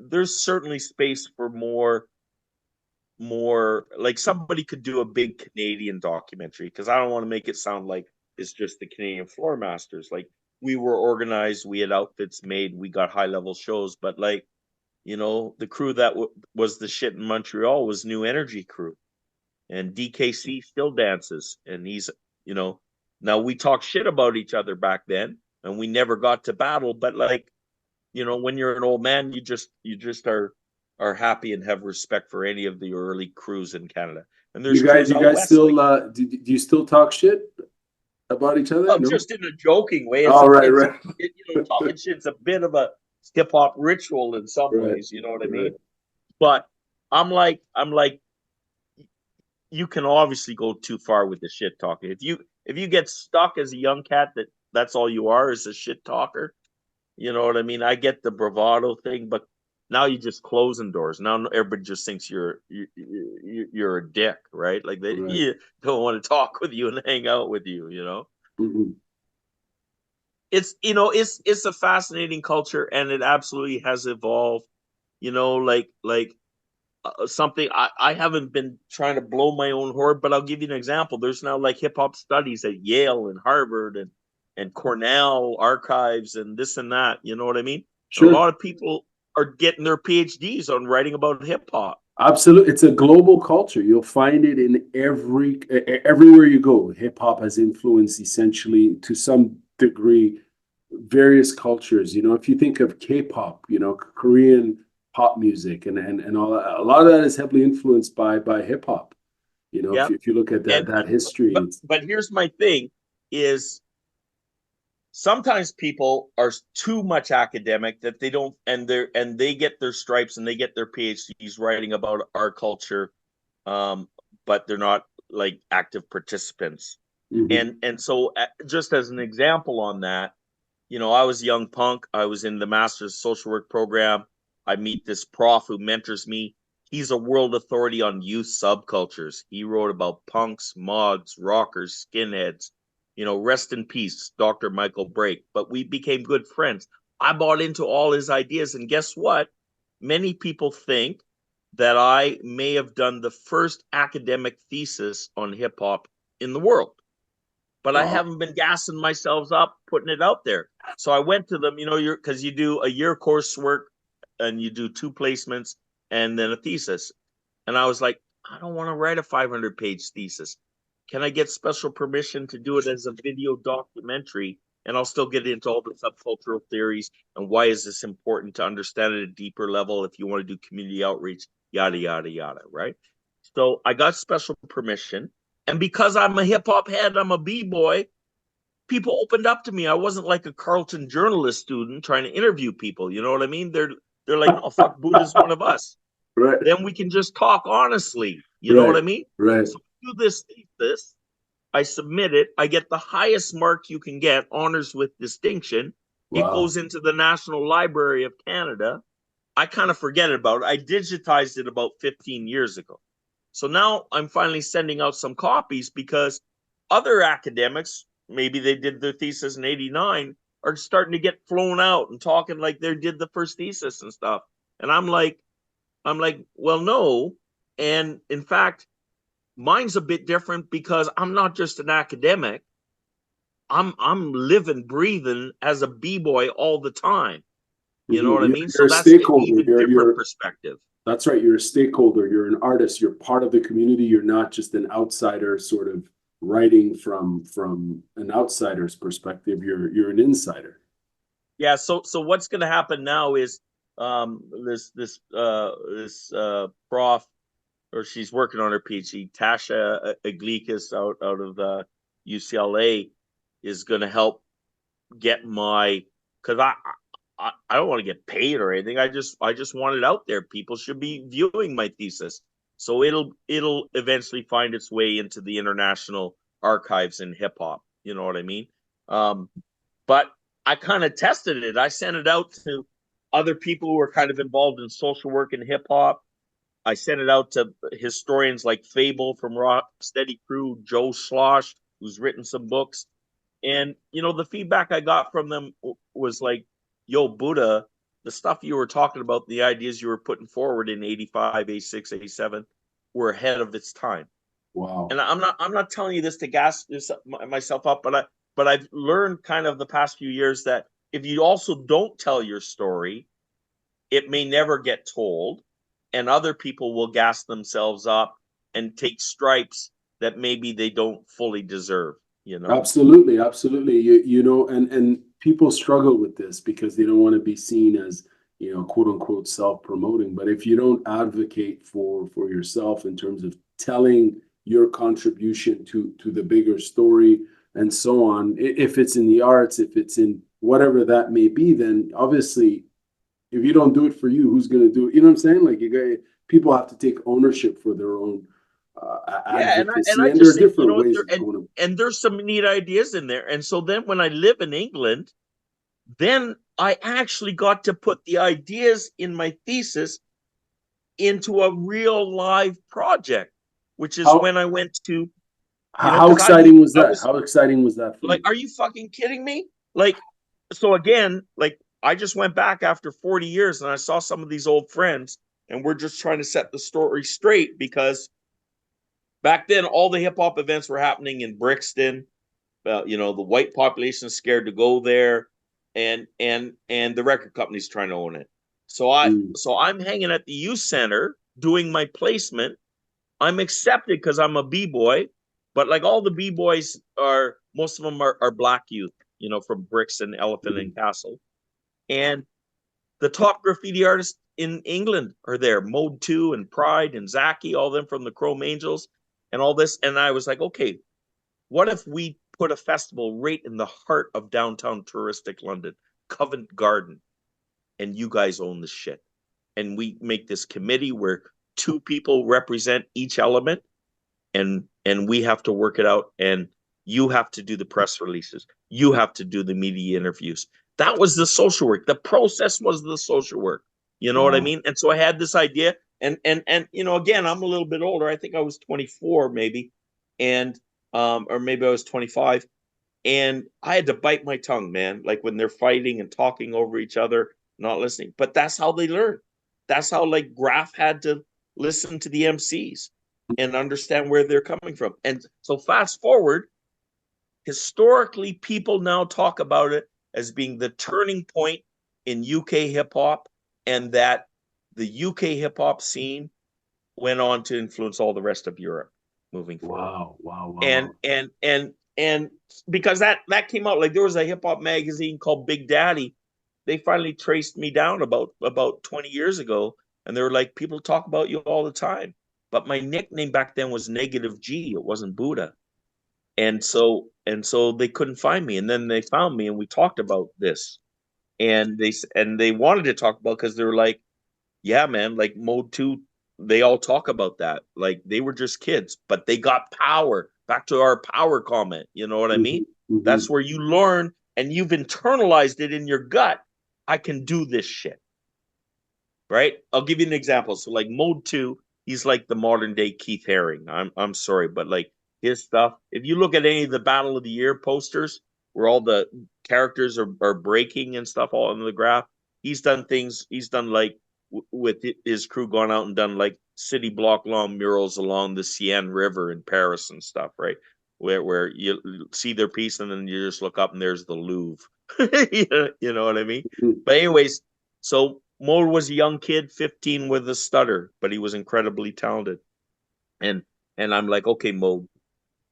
there's certainly space for more, like somebody could do a big Canadian documentary, because I don't want to make it sound like it's just the Canadian Floor Masters. Like, we were organized, we had outfits made, we got high level shows, but like, the crew that was the shit in Montreal was New Energy crew, and DKC still dances, and he's, now we talk shit about each other back then, and we never got to battle, but like, when you're an old man, you just are happy and have respect for any of the early crews in Canada. And there's you guys west, still do you still talk shit about each other? No? Just in a joking way. Right. Talking shit's a bit of a hip hop ritual in some ways. You know what I mean? But I'm like, you can obviously go too far with the shit talking. If you get stuck as a young cat that's all you are, is a shit talker. You know what I mean? I get the bravado thing, but now you're just closing doors. Now everybody just thinks you're a dick, right? Like they don't want to talk with you and hang out with you. Mm-hmm. It's a fascinating culture, and it absolutely has evolved. Something I haven't been trying to blow my own horn, but I'll give you an example. There's now like hip hop studies at Yale and Harvard and Cornell archives and this and that. You know what I mean? Sure. A lot of people are getting their PhDs on writing about hip hop. Absolutely. It's a global culture. You'll find it in everywhere you go. Hip hop has influenced, essentially, to some degree, various cultures. If you think of K-pop, Korean pop music and all that, a lot of that is heavily influenced by hip hop. If you look at that history. But here's my thing is, sometimes people are too much academic that they don't, and they get their stripes and they get their PhDs writing about our culture, but they're not like active participants. Mm-hmm. And so, just as an example on that, I was a young punk. I was in the Master's Social Work program. I meet this prof who mentors me. He's a world authority on youth subcultures. He wrote about punks, mods, rockers, skinheads. Rest in peace, Dr. Michael Brake. But we became good friends. I bought into all his ideas. And guess what? Many people think that I may have done the first academic thesis on hip hop in the world. But I haven't been gassing myself up, putting it out there. So I went to them, because you do a year coursework and you do 2 placements and then a thesis. And I was like, I don't want to write a 500-page thesis. Can I get special permission to do it as a video documentary? And I'll still get into all the subcultural theories and why is this important to understand at a deeper level if you want to do community outreach, yada, yada, yada, right? So I got special permission. And because I'm a hip-hop head, I'm a b-boy, people opened up to me. I wasn't like a Carleton journalist student trying to interview people. You know what I mean? They're like, oh, fuck, Buddha's one of us. Right. Then we can just talk honestly. You know what I mean? Right. So I do this thesis. I submit it. I get the highest mark you can get, honors with distinction. Wow. It goes into the National Library of Canada. I kind of forget about it. I digitized it about 15 years ago. So now I'm finally sending out some copies because other academics, maybe they did their thesis in 89, are starting to get flown out and talking like they did the first thesis and stuff. And I'm like, well, no. And in fact, mine's a bit different because I'm not just an academic. I'm living, breathing as a b-boy all the time. You know what I mean? You're So a that's an stakeholder. even different perspective. That's right. You're a stakeholder. You're an artist. You're part of the community. You're not just an outsider, sort of writing from an outsider's perspective. You're an insider. Yeah. So what's going to happen now is this prof, or she's working on her PhD, Tasha Iglikas out of UCLA, is going to help get my, because I don't want to get paid or anything. I just want it out there. People should be viewing my thesis, so it'll eventually find its way into the international archives in hip hop. You know what I mean? But I kind of tested it. I sent it out to other people who are kind of involved in social work in hip hop. I sent it out to historians like Fable from Rock Steady Crew, Joe Slosh, who's written some books. And, the feedback I got from them was like, yo, Buddha, the stuff you were talking about, the ideas you were putting forward in 85, 86, 87 were ahead of its time. Wow. And I'm not telling you this to gas myself up, but I've learned kind of the past few years that if you also don't tell your story, it may never get told, and other people will gas themselves up and take stripes that maybe they don't fully deserve. Absolutely, absolutely. And people struggle with this because they don't want to be seen as, quote unquote, self-promoting. But if you don't advocate for yourself in terms of telling your contribution to the bigger story and so on, if it's in the arts, if it's in whatever that may be, then obviously, if you don't do it for you, who's going to do it? You know what I'm saying? Like people have to take ownership for their own Yeah, and advocacy, I and there just are think, different ways of going about. and there's some neat ideas in there. And so then when I live in England, then I actually got to put the ideas in my thesis into a real live project, which is How when I went to, how because exciting was I that? was How exciting was that for like, you? are you fucking kidding me? Like, so again, like I just went back after 40 years and I saw some of these old friends, and we're just trying to set the story straight because back then all the hip hop events were happening in Brixton. The white population is scared to go there, and the record company's trying to own it. So Mm. I'm hanging at the youth center doing my placement. I'm accepted because I'm a b-boy, but like all the b-boys are, most of them are black youth, from Brixton, Elephant, Mm. and Castle. And the top graffiti artists in England are there, Mode 2 and Pride and Zaki, all them from the Chrome Angels and all this. And I was like, okay, what if we put a festival right in the heart of downtown touristic London, Covent Garden, and you guys own the shit? And we make this committee where two people represent each element, and we have to work it out, and you have to do the press releases, you have to do the media interviews. That was the social work. The process was the social work. You know what I Wow. mean? And so I had this idea, and again, I'm a little bit older. I think I was 24 maybe, and or maybe I was 25, and I had to bite my tongue, man, like when they're fighting and talking over each other, not listening. But that's how they learn. That's how, like, Graf had to listen to the MCs and understand where they're coming from. And so fast forward, historically, people now talk about it as being the turning point in UK hip hop, and that the UK hip hop scene went on to influence all the rest of Europe moving forward. Wow. Wow. Wow. And Wow. and because that came out, like there was a hip hop magazine called Big Daddy. They finally traced me down about 20 years ago, and they were like, people talk about you all the time. But my nickname back then was Negative G. It wasn't Buddha. And so they couldn't find me. And then they found me, and we talked about this. And they wanted to talk about, because they were like, yeah, man, like Mode 2, they all talk about that. Like they were just kids, but they got power. Back to our power comment, you know what I Hmm. mean? Hmm. That's where you learn, and you've internalized it in your gut. I can do this shit, right? I'll give you an example. So like Mode 2, he's like the modern day Keith Haring. I'm sorry, but like his stuff, if you look at any of the Battle of the Year posters where all the characters are breaking and stuff all in the graph, he's done things, he's done like with his crew, gone out and done like city block long murals along the Seine River in Paris and stuff, right? Where you see their piece and then you just look up and there's the Louvre. You know what I mean? Mhm. But anyways, so Mo was a young kid, 15 with a stutter, but he was incredibly talented. And I'm like, okay, Mo,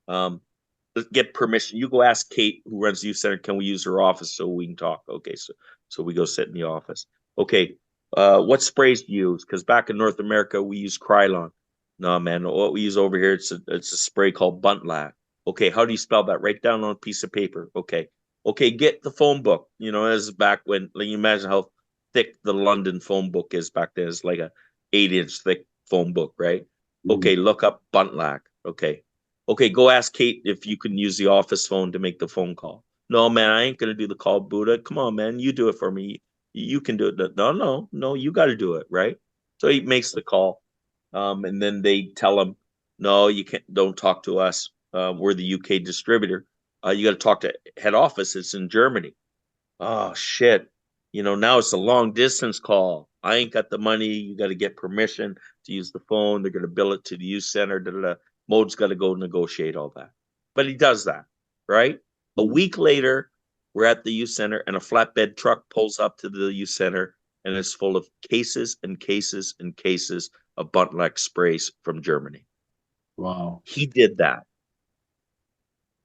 um, let's get permission. You go ask Kate, who runs the youth center, can we use her office so we can talk? Okay, so we go sit in the office. Okay, what sprays do you use? Because back in North America, we use Krylon. No, man, what we use over here, it's a spray called Buntlack. Okay, how do you spell that? Write down on a piece of paper. Okay, get the phone book. You know, as back when, like, you imagine how thick the London phone book is back then. It's like a 8-inch thick phone book, right? Okay, look up Buntlack. Okay, go ask Kate if you can use the office phone to make the phone call. No, man, I ain't gonna do the call, Buddha. Come on, man, you do it for me. You can do it. No, you got to do it, right? So he makes the call, and then they tell him, no, you can't. Don't talk to us. We're the UK distributor. You got to talk to head office. It's in Germany. Oh shit. Now it's a long distance call. I ain't got the money. You got to get permission to use the phone. They're going to bill it to the youth center. Da, da, da. Mode's got to go negotiate all that. But he does that, right? A week later, we're at the youth center and a flatbed truck pulls up to the youth center and it's full of cases and cases and cases of Buntlack sprays from Germany. Wow. He did that.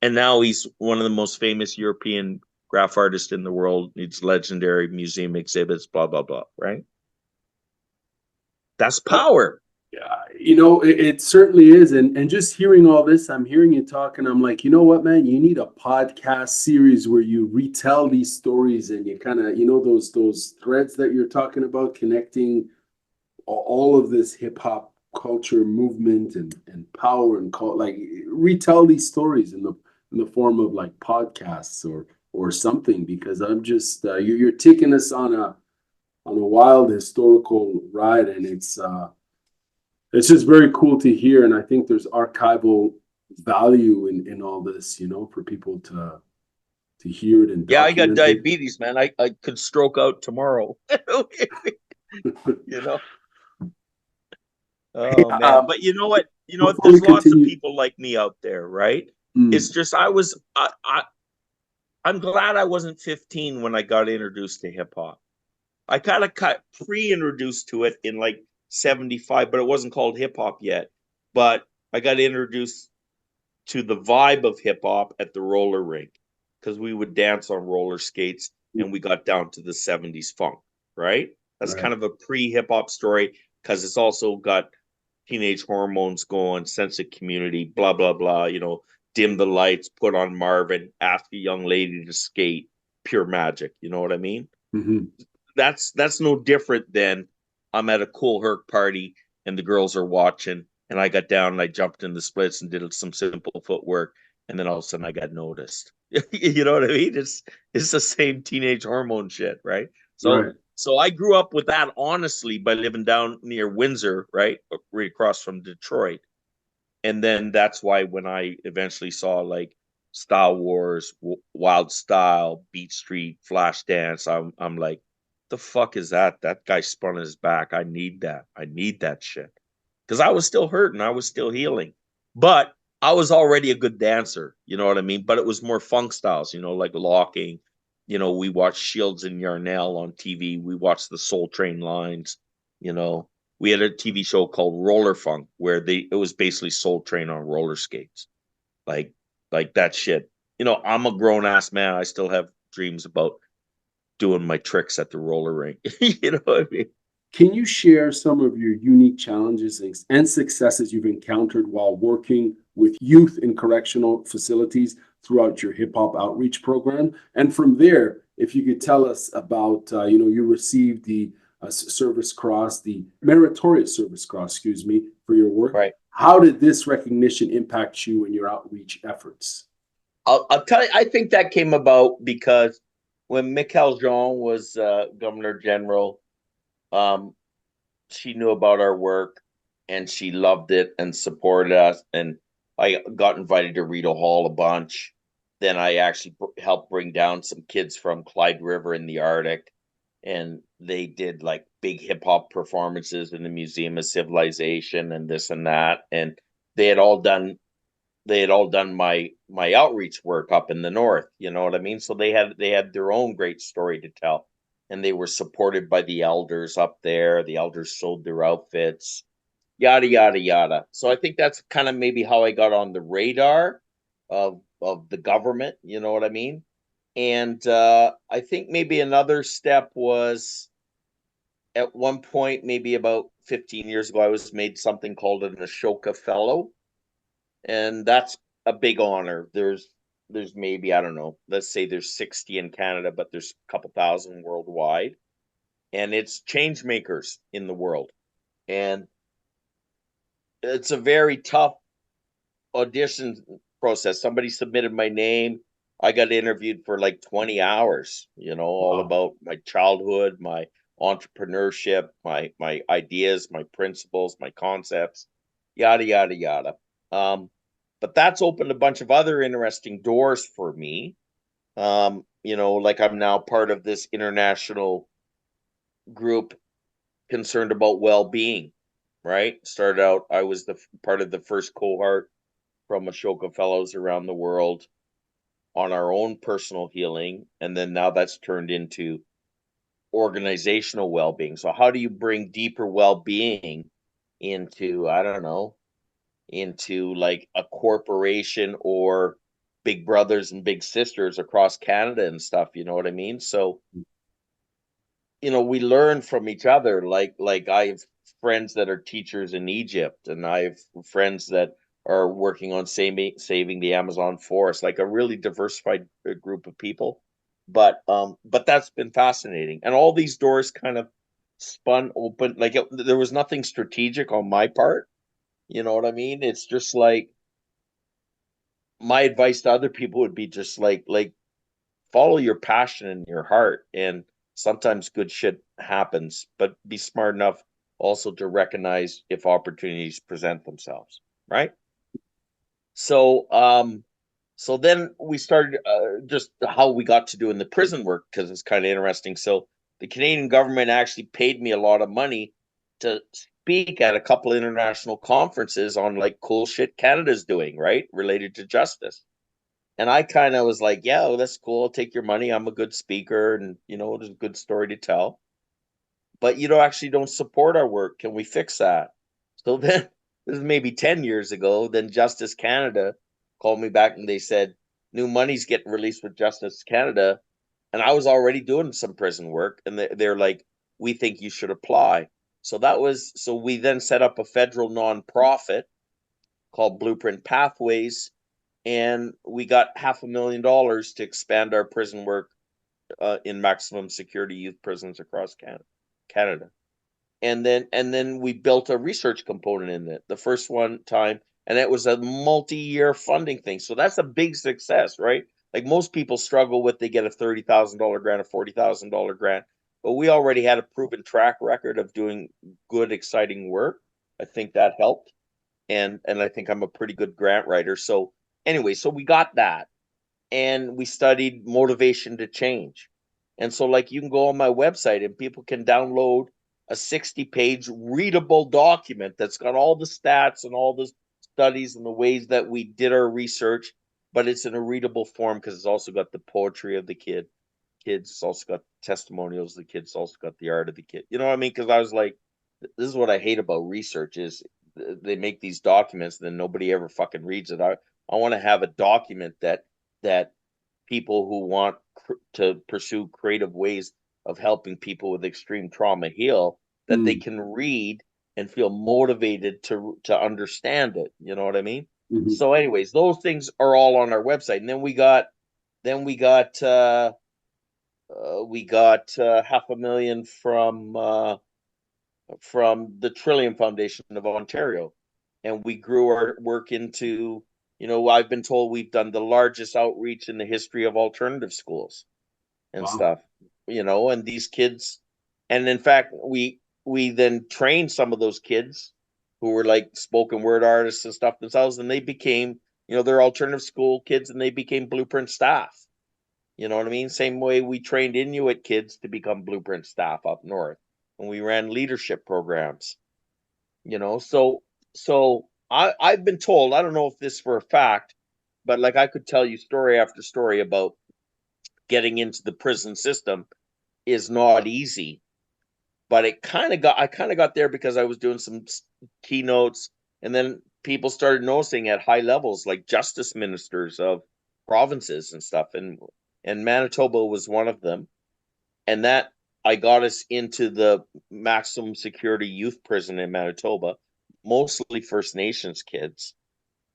And now he's one of the most famous European graph artists in the world. Needs legendary museum exhibits, blah, blah, blah, right? That's power. Yeah, it certainly is. And just hearing all this, I'm hearing you talk, and I'm like, you know what, man? You need a podcast series where you retell these stories and you kind of, those threads that you're talking about, connecting all of this hip hop culture movement and power and like retell these stories in the form of like podcasts or something, because I'm just you're taking us on a wild historical ride, and it's just very cool to hear. And I think there's archival value in all this, for people to hear it and Yeah, I got document it. diabetes, man. I could stroke out tomorrow. you know? Hey, Oh man. But you know what? before we There's lots of continue, people like me out there, right? It's mm, just I'm glad I wasn't 15 when I got introduced to hip hop. I kind of got pre-introduced to it in like 75, but it wasn't called hip hop yet. But I got introduced to the vibe of hip hop at the roller rink because we would dance on roller skates and we got down to the 70s funk, right? That's right. kind of a pre-hip hop story because it's also got teenage hormones going, sense of community, blah, blah, blah, dim the lights, put on Marvin, ask a young lady to skate, pure magic. You know what I mean? Hmm. That's no different than I'm at a Cool Herc party and the girls are watching, and I got down and I jumped in the splits and did some simple footwork, and then all of a sudden I got noticed. You know what I mean? It's the same teenage hormone shit, right? So Right. so I grew up with that honestly by living down near Windsor, right across from Detroit, and then that's why when I eventually saw like Star Wars, Wild Style, Beat Street, Flashdance, I'm like, the fuck is that? That guy spun his back. I need that. I need that shit because I was still hurting. I was still healing, but I was already a good dancer. You know what I mean? But it was more funk styles. Like locking. We watched Shields and Yarnell on TV. We watched the Soul Train lines. You know, we had a TV show called Roller Funk where it was basically Soul Train on roller skates, like that shit. I'm a grown ass man. I still have dreams about doing my tricks at the roller rink. You know what I mean? Can you share some of your unique challenges and successes you've encountered while working with youth in correctional facilities throughout your hip hop outreach program? And from there, if you could tell us about, you received the Service Cross, the Meritorious Service Cross, excuse me, for your work. Right. How did this recognition impact you in your outreach efforts? I'll tell you. I think that came about because when Michael Jean was Governor General, um, she knew about our work and she loved it and supported us. And I got invited to Rito Hall a bunch. Then I actually helped bring down some kids from Clyde River in the Arctic. and they did like big hip hop performances in the Museum of Civilization and this and that, and they had all done my outreach work up in the north, you know what I mean? So they had their own great story to tell, and they were supported by the elders up there. The elders sold their outfits, yada yada yada. So I think that's kind of maybe how I got on the radar of the government, you know what I mean? And I think maybe another step was at one point, maybe about 15 years ago, I was made something called an Ashoka Fellow, and that's a big honor. There's maybe, I don't know, let's say there's 60 in Canada, but there's a couple thousand worldwide, and it's change makers in the world. And it's a very tough audition process. Somebody submitted my name. I got interviewed for like 20 hours, you know, all Wow. about my childhood, my entrepreneurship, my ideas, my principles, my concepts, yada yada yada. Um, but that's opened a bunch of other interesting doors for me. You know, like I'm now part of this international group concerned about well-being, right? Started out, I was the part of the first cohort from Ashoka Fellows around the world on our own personal healing. And then now that's turned into organizational well being. So, how do you bring deeper well being into, I don't know, into like a corporation or big brothers and big sisters across Canada and stuff? You know what I mean? So, you know, we learn from each other. Like I have friends that are teachers in Egypt, and I have friends that are working on saving the Amazon forest, like a really diversified group of people. But that's been fascinating, and all these doors kind of spun open. Like there was nothing strategic on my part. You know what I mean? It's just like my advice to other people would be just like follow your passion and your heart, and sometimes good shit happens, but be smart enough also to recognize if opportunities present themselves, right? So then we started just how we got to doing the prison work, because it's kind of interesting. So the Canadian government actually paid me a lot of money to speak at a couple of international conferences on like cool shit Canada's doing, right, related to justice. And I kind of was like, yeah, well, that's cool. I'll take your money. I'm a good speaker, and you know, there's a good story to tell. But you don't support our work. Can we fix that? So then this is maybe 10 years ago. Then Justice Canada called me back and they said, new money's getting released with Justice Canada. And I was already doing some prison work. And they're like, we think you should apply. So we then set up a federal nonprofit called Blueprint Pathways, and we got $500,000 to expand our prison work in maximum security youth prisons across Canada. And then we built a research component in it the first one time, and it was a multi-year funding thing. So that's a big success, right? Like most people struggle with, they get a $30,000 grant, a $40,000 grant, but we already had a proven track record of doing good, exciting work. I think that helped, and I think I'm a pretty good grant writer. So anyway, so we got that, and we studied motivation to change. And so like you can go on my website and people can download a 60-page readable document that's got all the stats and all the studies and the ways that we did our research, but it's in a readable form because it's also got the poetry of the kids, it's also got testimonials of the kids, it's also got the art of the kid. You know what I mean? Because I was like, this is what I hate about research is they make these documents and then nobody ever fucking reads it. I want to have a document that people who want to pursue creative ways of helping people with extreme trauma heal, that they Mm. can read and feel motivated to understand it. You know what I mean? Mhm. So, anyways, those things are all on our website, and then we got 500,000 from the Trillium Foundation of Ontario. And we grew our work into, I've been told we've done the largest outreach in the history of alternative schools and Wow. stuff, and these kids, and in fact, we then trained some of those kids who were like spoken word artists and stuff themselves, and they became, they're alternative school kids and they became Blueprint staff, You know what I mean? Same way we trained Inuit kids to become Blueprint staff up north when we ran leadership programs. So I've been told, I don't know if this for a fact, but like I could tell you story after story about getting into the prison system is not easy. But I kind of got there because I was doing some keynotes, and then people started noticing at high levels, like justice ministers of provinces and stuff, and Manitoba was one of them, and that I got us into the maximum security youth prison in Manitoba, mostly First Nations kids,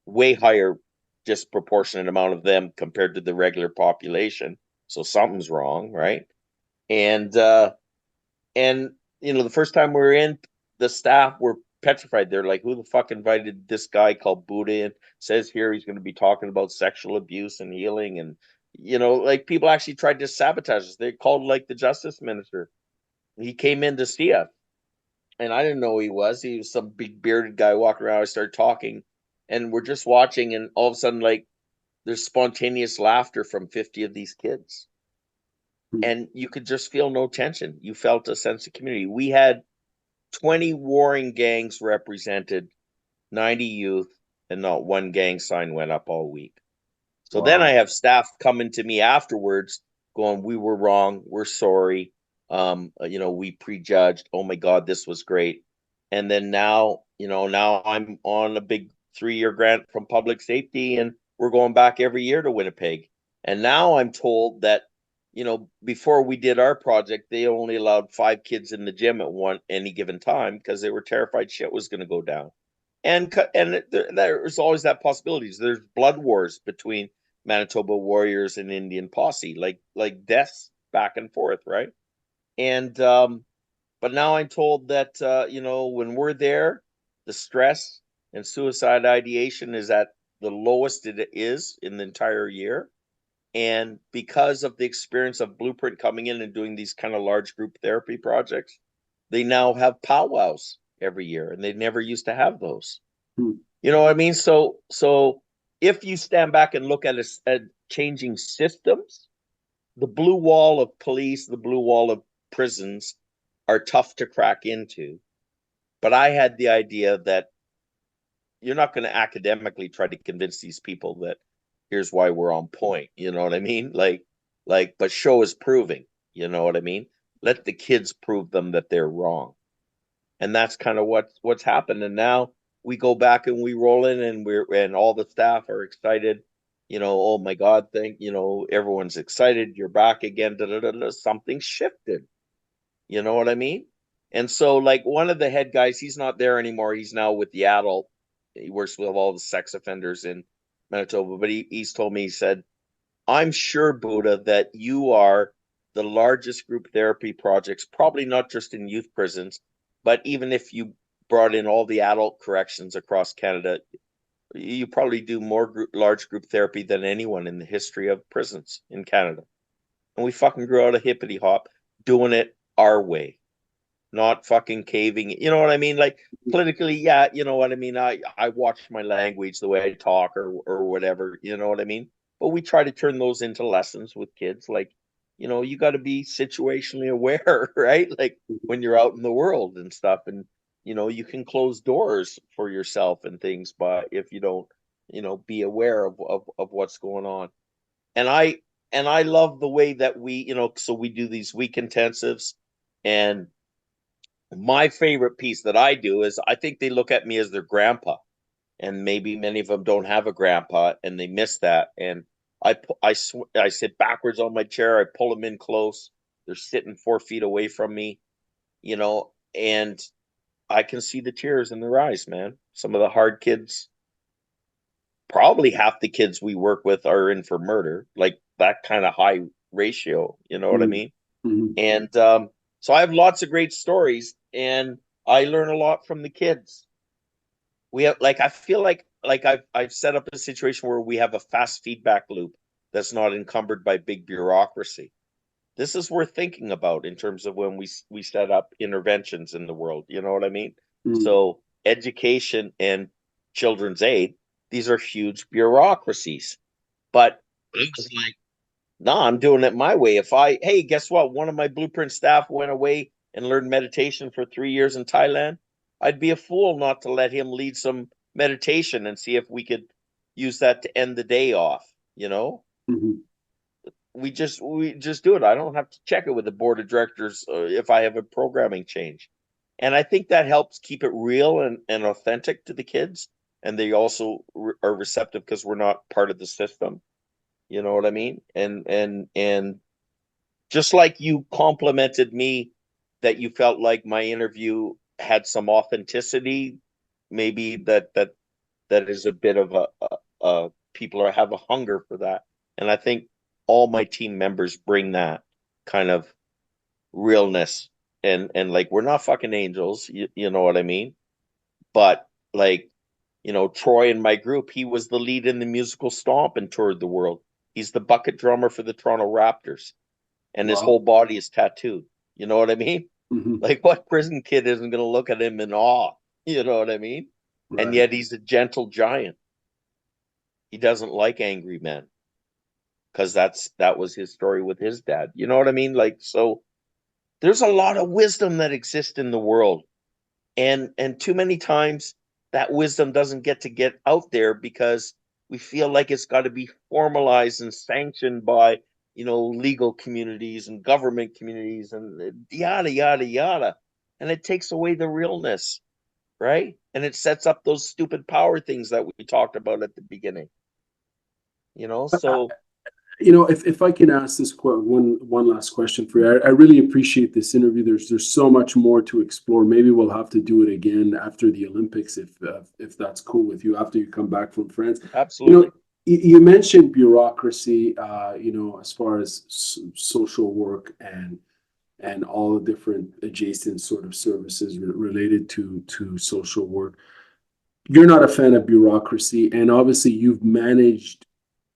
way higher disproportionate amount of them compared to the regular population. So something's wrong, right? And and the first time we were in, the staff were petrified. They're like, "Who the fuck invited this guy called Buddha in? Says here he's going to be talking about sexual abuse and healing." And like people actually tried to sabotage us. They called like the justice minister. He came in to see us, and I didn't know who he was. He was some big bearded guy walking around. I started talking, and we're just watching, and all of a sudden, like, there's spontaneous laughter from 50 of these kids, and you could just feel no tension. You felt a sense of community. We had 20 warring gangs represented, 90 youth, and not one gang sign went up all week. So then I Wow. have staff coming to me afterwards going, "We were wrong. We're sorry. We prejudged. Oh my God, this was great." And then now I'm on a big 3-year grant from public safety, and we're going back every year to Winnipeg. And now I'm told that, before we did our project, they only allowed 5 kids in the gym at any given time because they were terrified shit was going to go down. And there's always that possibility. There's blood wars between Manitoba Warriors and Indian Posse, like deaths back and forth, right? And but now I'm told that when we're there, the stress and suicide ideation is at the lowest it is in the entire year. And because of the experience of Blueprint coming in and doing these kind of large group therapy projects, they now have powwows every year, and they never used to have those. Hmm. You know what I mean? So if you stand back and look at changing systems, the blue wall of police, the blue wall of prisons are tough to crack into. But I had the idea that you're not going to academically try to convince these people that here's why we're on point. You know what I mean? But show is proving. You know what I mean? Let the kids prove them that they're wrong, and that's kind of what's happened. And now we go back and we roll in, and all the staff are excited. Oh my God, everyone's excited. You're back again. Da, da, da, da. Something shifted. You know what I mean? And so, like, one of the head guys, he's not there anymore. He's now with the adult. He works with all the sex offenders in Manitoba. But he's told me, he said, "I'm sure, Buddha, that you are the largest group therapy projects, probably not just in youth prisons, but even if you brought in all the adult corrections across Canada, you probably do more large group therapy than anyone in the history of prisons in Canada." And we fucking grew out of hippity hop doing it our way, not fucking caving. You know what I mean? Like politically, yeah, you know what I mean? I watch my language, the way I talk or whatever, you know what I mean? But we try to turn those into lessons with kids. Like, you got to be situationally aware, right? Like when you're out in the world and stuff, and you can close doors for yourself and things, but if you don't, be aware of what's going on. And I love the way that so we do these week intensives. And my favorite piece that I do is I think they look at me as their grandpa, and maybe many of them don't have a grandpa and they miss that. And I sit backwards on my chair. I pull them in close. They're sitting 4 feet away from me, and I can see the tears in their eyes, man. Some of the hard kids, probably half the kids we work with are in for murder, like that kind of high ratio. You know what I mean? Mhm. And so I have lots of great stories, and I learn a lot from the kids. We have, like, I feel like I've set up a situation where we have a fast feedback loop that's not encumbered by big bureaucracy. This is worth thinking about in terms of when we set up interventions in the world. You know what I mean? Mhm. So education and children's aid, these are huge bureaucracies. But I was like, No, I'm doing it my way. Hey, guess what? One of my Blueprint staff went away and learned meditation for 3 years in Thailand. I'd be a fool not to let him lead some meditation and see if we could use that to end the day off, you know? Mhm. We just do it. I don't have to check it with the board of directors if I have a programming change. And I think that helps keep it real and authentic to the kids. And they also are receptive because we're not part of the system. You know what I mean? And just like you complimented me that you felt like my interview had some authenticity, maybe that is a bit of a people are have a hunger for that. And I think all my team members bring that kind of realness and like we're not fucking angels, you know what I mean? But like, Troy in my group, he was the lead in the musical Stomp and toured the world. He's the bucket drummer for the Toronto Raptors, and his Wow. whole body is tattooed. You know what I mean? Mhm. Like, what prison kid isn't going to look at him in awe? You know what I mean? And Right. yet he's a gentle giant. He doesn't like angry men because that was his story with his dad. You know what I mean? Like, so there's a lot of wisdom that exists in the world, and too many times that wisdom doesn't get out there because we feel like it's got to be formalized and sanctioned by legal communities and government communities and yada yada yada, and it takes away the realness, right? And it sets up those stupid power things that we talked about at the beginning, so If I can ask this one last question for you, I really appreciate this interview. There's so much more to explore. Maybe we'll have to do it again after the Olympics, if that's cool with you, after you come back from France. You know, absolutely. you mentioned bureaucracy. As far as social work and all the different adjacent sort of services related to social work. You're not a fan of bureaucracy, and obviously you've managed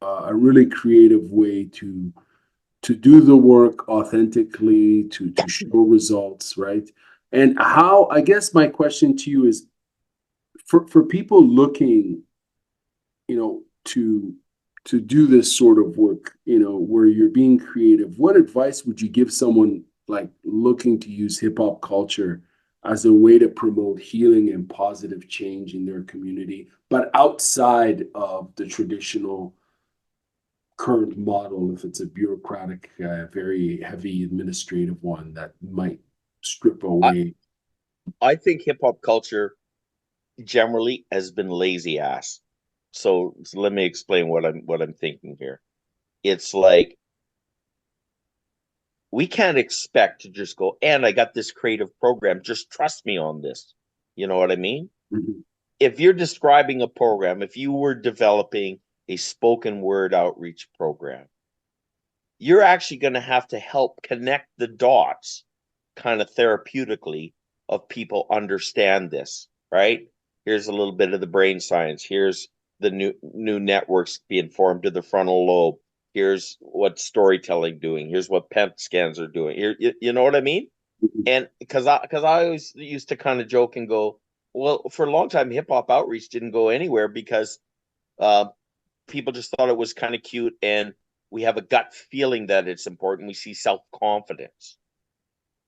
a really creative way to do the work authentically, to show results, right? And how, I guess my question to you is, for people looking, to do this sort of work, where you're being creative, what advice would you give someone like looking to use hip hop culture as a way to promote healing and positive change in their community, but outside of the traditional current model, if it's a bureaucratic, very heavy administrative one that might strip I, away. I think hip hop culture generally has been lazy ass. So let me explain what I'm thinking here. It's like we can't expect to just go, and I got this creative program, just trust me on this. You know what I mean? Mhm. If you're describing a program, if you were developing a spoken word outreach program, you're actually going to have to help connect the dots kind of therapeutically of people understand this, right? Here's a little bit of the brain science. Here's the new networks being formed to the frontal lobe. Here's what storytelling doing. Here's what PET scans are doing. Here, you know what I mean? Mhm. And because I always used to kind of joke and go, well, for a long time, hip hop outreach didn't go anywhere because uh, people just thought it was kind of cute, and we have a gut feeling that it's important. We see self confidence,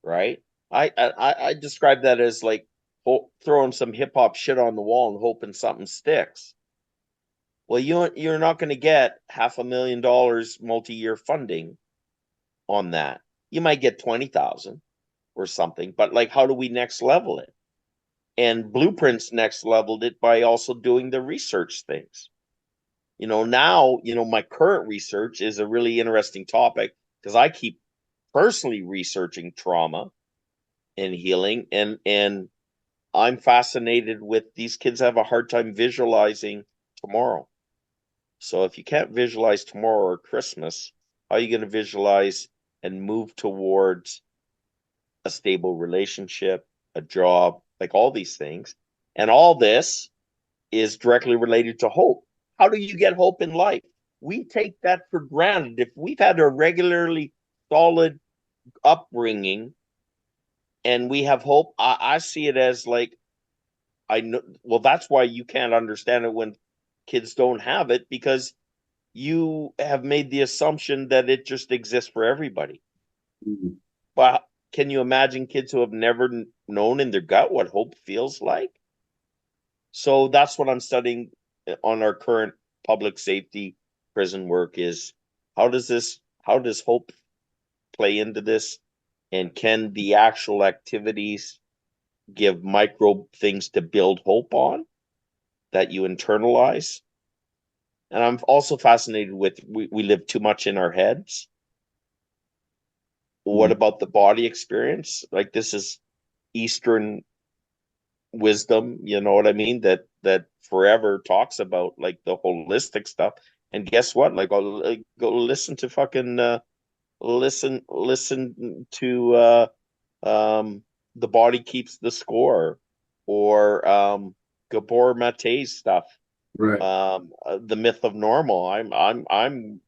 right? I describe that as like throwing some hip hop shit on the wall and hoping something sticks. Well, you're not going to get $500,000 multi-year funding on that. You might get 20,000 or something, but like, how do we next level it? And Blueprints next leveled it by also doing the research things. Now, my current research is a really interesting topic because I keep personally researching trauma and healing, and I'm fascinated with these kids have a hard time visualizing tomorrow. So if you can't visualize tomorrow or Christmas, how are you going to visualize and move towards a stable relationship, a job, like all these things? And all this is directly related to hope. How do you get hope in life? We take that for granted. If we've had a regularly solid upbringing and we have hope, I see it as like, I know, well, that's why you can't understand it when kids don't have it, because you have made the assumption that it just exists for everybody. Mhm. But can you imagine kids who have never known in their gut what hope feels like? So that's what I'm studying on our current public safety prison work is how does hope play into this? And can the actual activities give micro things to build hope on that you internalize? And I'm also fascinated with we live too much in our heads. What Mhm. about the body experience? Like this is Eastern wisdom, you know what I mean? That forever talks about like the holistic stuff. And guess what? Like I'll go listen to fucking listen to The Body Keeps the Score or Gabor Mate's stuff. Right. The Myth of Normal. I'm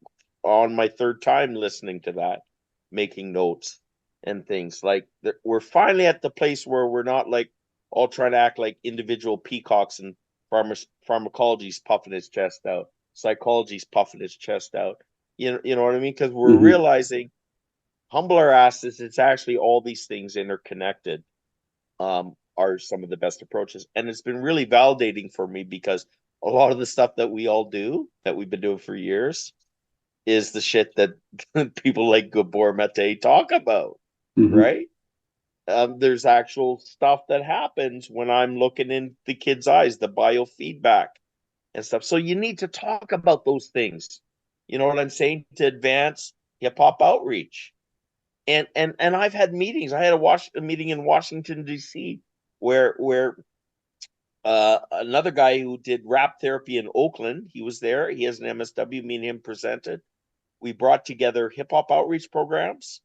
on my third time listening to that, making notes and things. Like we're finally at the place where we're not like all trying to act like individual peacocks and pharmacology's puffing his chest out, psychology's puffing his chest out. You know what I mean? Because we're Mhm. realizing humble our asses, it's actually all these things interconnected are some of the best approaches. And it's been really validating for me because a lot of the stuff that we all do, that we've been doing for years, is the shit that people like Gabor Mate talk about, Mhm. right? There's actual stuff that happens when I'm looking in the kid's eyes, the biofeedback and stuff. So you need to talk about those things. You know what I'm saying? To advance hip hop outreach and I've had meetings. I had a meeting in Washington D.C. where another guy who did rap therapy in Oakland. He was there. He has an MSW. Me and him presented. We brought together hip hop outreach programs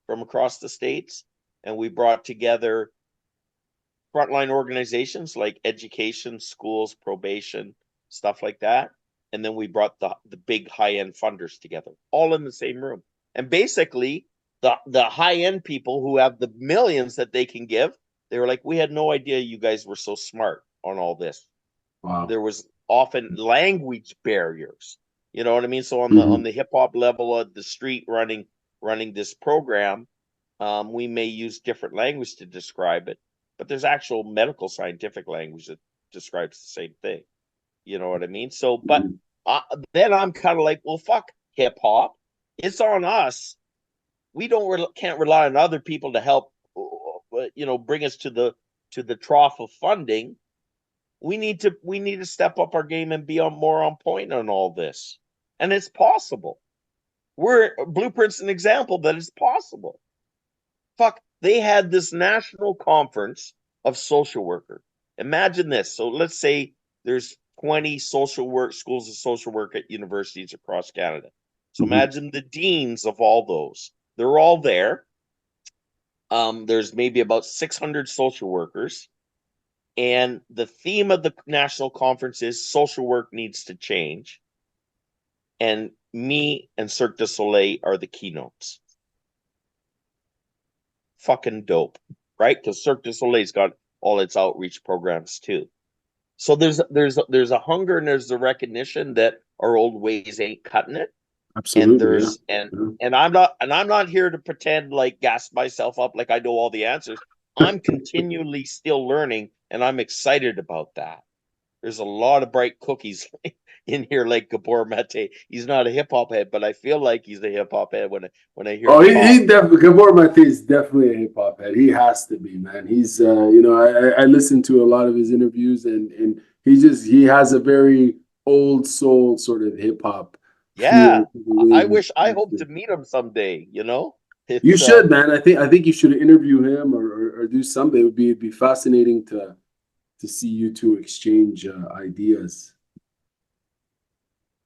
from across the states, and we brought together frontline organizations like education, schools, probation, stuff like that. And then we brought the big high end funders together, all in the same room. And basically, the high end people who have the millions that they can give, they were like, we had no idea you guys were so smart on all this. Wow. There was often language barriers. You know what I mean? So on Mhm. the hip hop level of the street running this program, we may use different language to describe it, but there's actual medical scientific language that describes the same thing. You know what I mean? So, but Mhm. uh, then I'm kind of like, well, fuck hip hop. It's on us. We can't rely on other people to help, bring us to the trough of funding. We need to step up our game and be more on point on all this, and it's possible. We're Blueprint's an example that it's possible. Fuck, they had this national conference of social workers. Imagine this. So let's say there's 20 social work schools of social work at universities across Canada. So Mhm. imagine the deans of all those. They're all there. There's maybe about 600 social workers. And the theme of the national conference is social work needs to change. And me and Cirque du Soleil are the keynotes. Fucking dope, right? Because Cirque du Soleil's got all its outreach programs too. So there's a hunger and there's the recognition that our old ways ain't cutting it. And Absolutely. Yeah. there's Yeah. and I'm not here to pretend like gas myself up like I know all the answers. I'm continually still learning and I'm excited about that. There's a lot of bright cookies in here, like Gabor Mate. He's not a hip hop head, but I feel like he's a hip hop head when I hear Oh, him he talk. definitely Gabor Mate is definitely a hip hop head. He has to be, man. He's I listen to a lot of his interviews and he has a very old soul sort of hip hop feel Yeah, to the way I wish I he hope to speaks. meet him someday. You know, You it's should, man. I think you should interview him or do something. It'd be fascinating to see you two exchange ideas.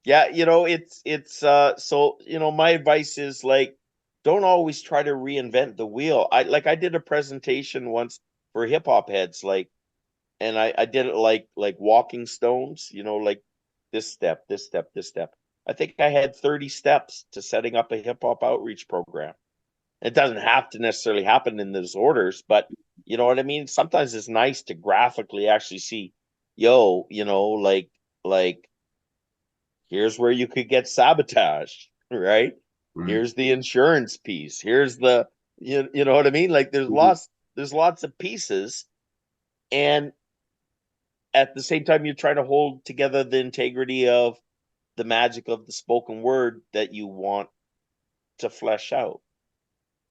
yeah, it's so my advice is like don't always try to reinvent the wheel. I did a presentation once for hip hop heads and I did it like walking stones, like this step, this step, this step. I think I had 30 steps to setting up a hip hop outreach program. It doesn't have to necessarily happen in those orders, but you know what I mean? Sometimes it's nice to graphically actually see, yo, like Here's where you could get sabotaged, right? Right. Here's the insurance piece. Here's the you know what I mean? Like Mhm. there's lots of pieces, and at the same time you're trying to hold together the integrity of the magic of the spoken word that you want to flesh out.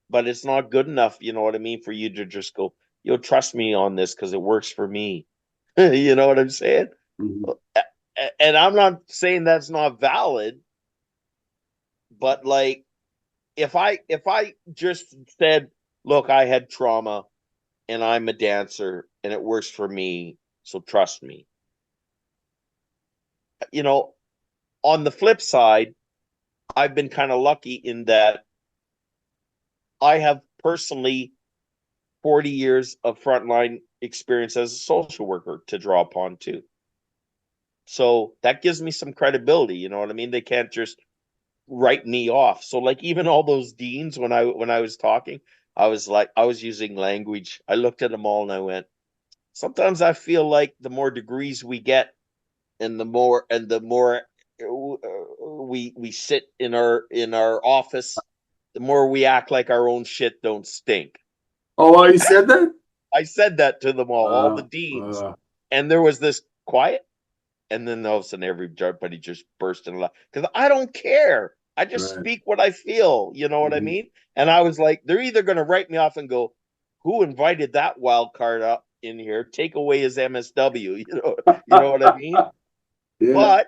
But it's not good enough, you know what I mean, for you to just go, you'll trust me on this because it works for me. You know what I'm saying? Mhm. And I'm not saying that's not valid, but like if I just said, look, I had trauma and I'm a dancer and it works for me, so trust me. You know, on the flip side, I've been kind of lucky in that I have personally 40 years of frontline experience as a social worker to draw upon too. So that gives me some credibility, you know what I mean? They can't just write me off. So like even all those deans when I was talking, I was like I was using language. I looked at them all and I went, sometimes I feel like the more degrees we get and the more we sit in our office, the more we act like our own shit don't stink. Oh, you said that? I said that to them all the Uh, deans, uh, and there was this quiet, and then all of a sudden everybody just burst into laugh because I don't care. I just right. speak what I feel. You know what I Mhm. mean? And I was like, they're either going to write me off and go, "Who invited that wild card up in here? Take away his MSW." You know what I mean? Yeah.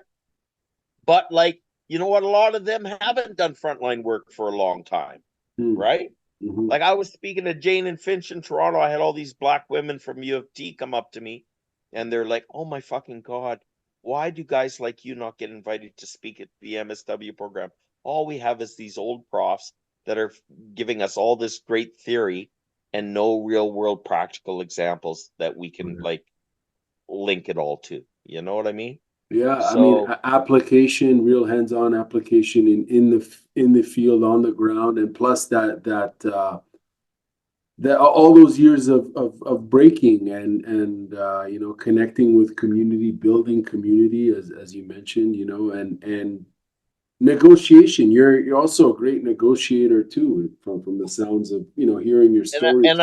But like, you know what? A lot of them haven't done frontline work for a long time, Mm. right? Mhm. Like I was speaking to Jane and Finch in Toronto. I had all these black women from U of T come up to me and they're like, oh my fucking God, why do guys like you not get invited to speak at the MSW program? All we have is these old profs that are giving us all this great theory and no real world practical examples that we can Right. like link it all to. You know what I mean? Yeah, I mean, So, application, real hands-on application in the field on the ground, and plus that all those years of breaking and you know, connecting with community, building community as you mentioned, you know, and negotiation. You're also a great negotiator too, from the sounds of, you know, hearing your story. and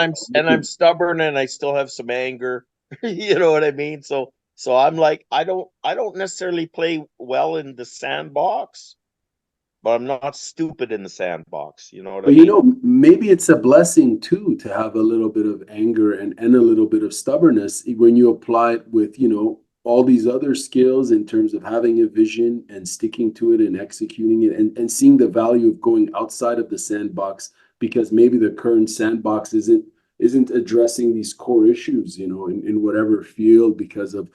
I'm stubborn and I still have some anger. You know what I mean? So I'm like I don't necessarily play well in the sandbox, but I'm not stupid in the sandbox. You know what I But you mean? know, maybe it's a blessing too to have a little bit of anger and a little bit of stubbornness when you apply it with, you know, all these other skills in terms of having a vision and sticking to it and executing it and seeing the value of going outside of the sandbox because maybe the current sandbox isn't addressing these core issues, you know, in whatever field because of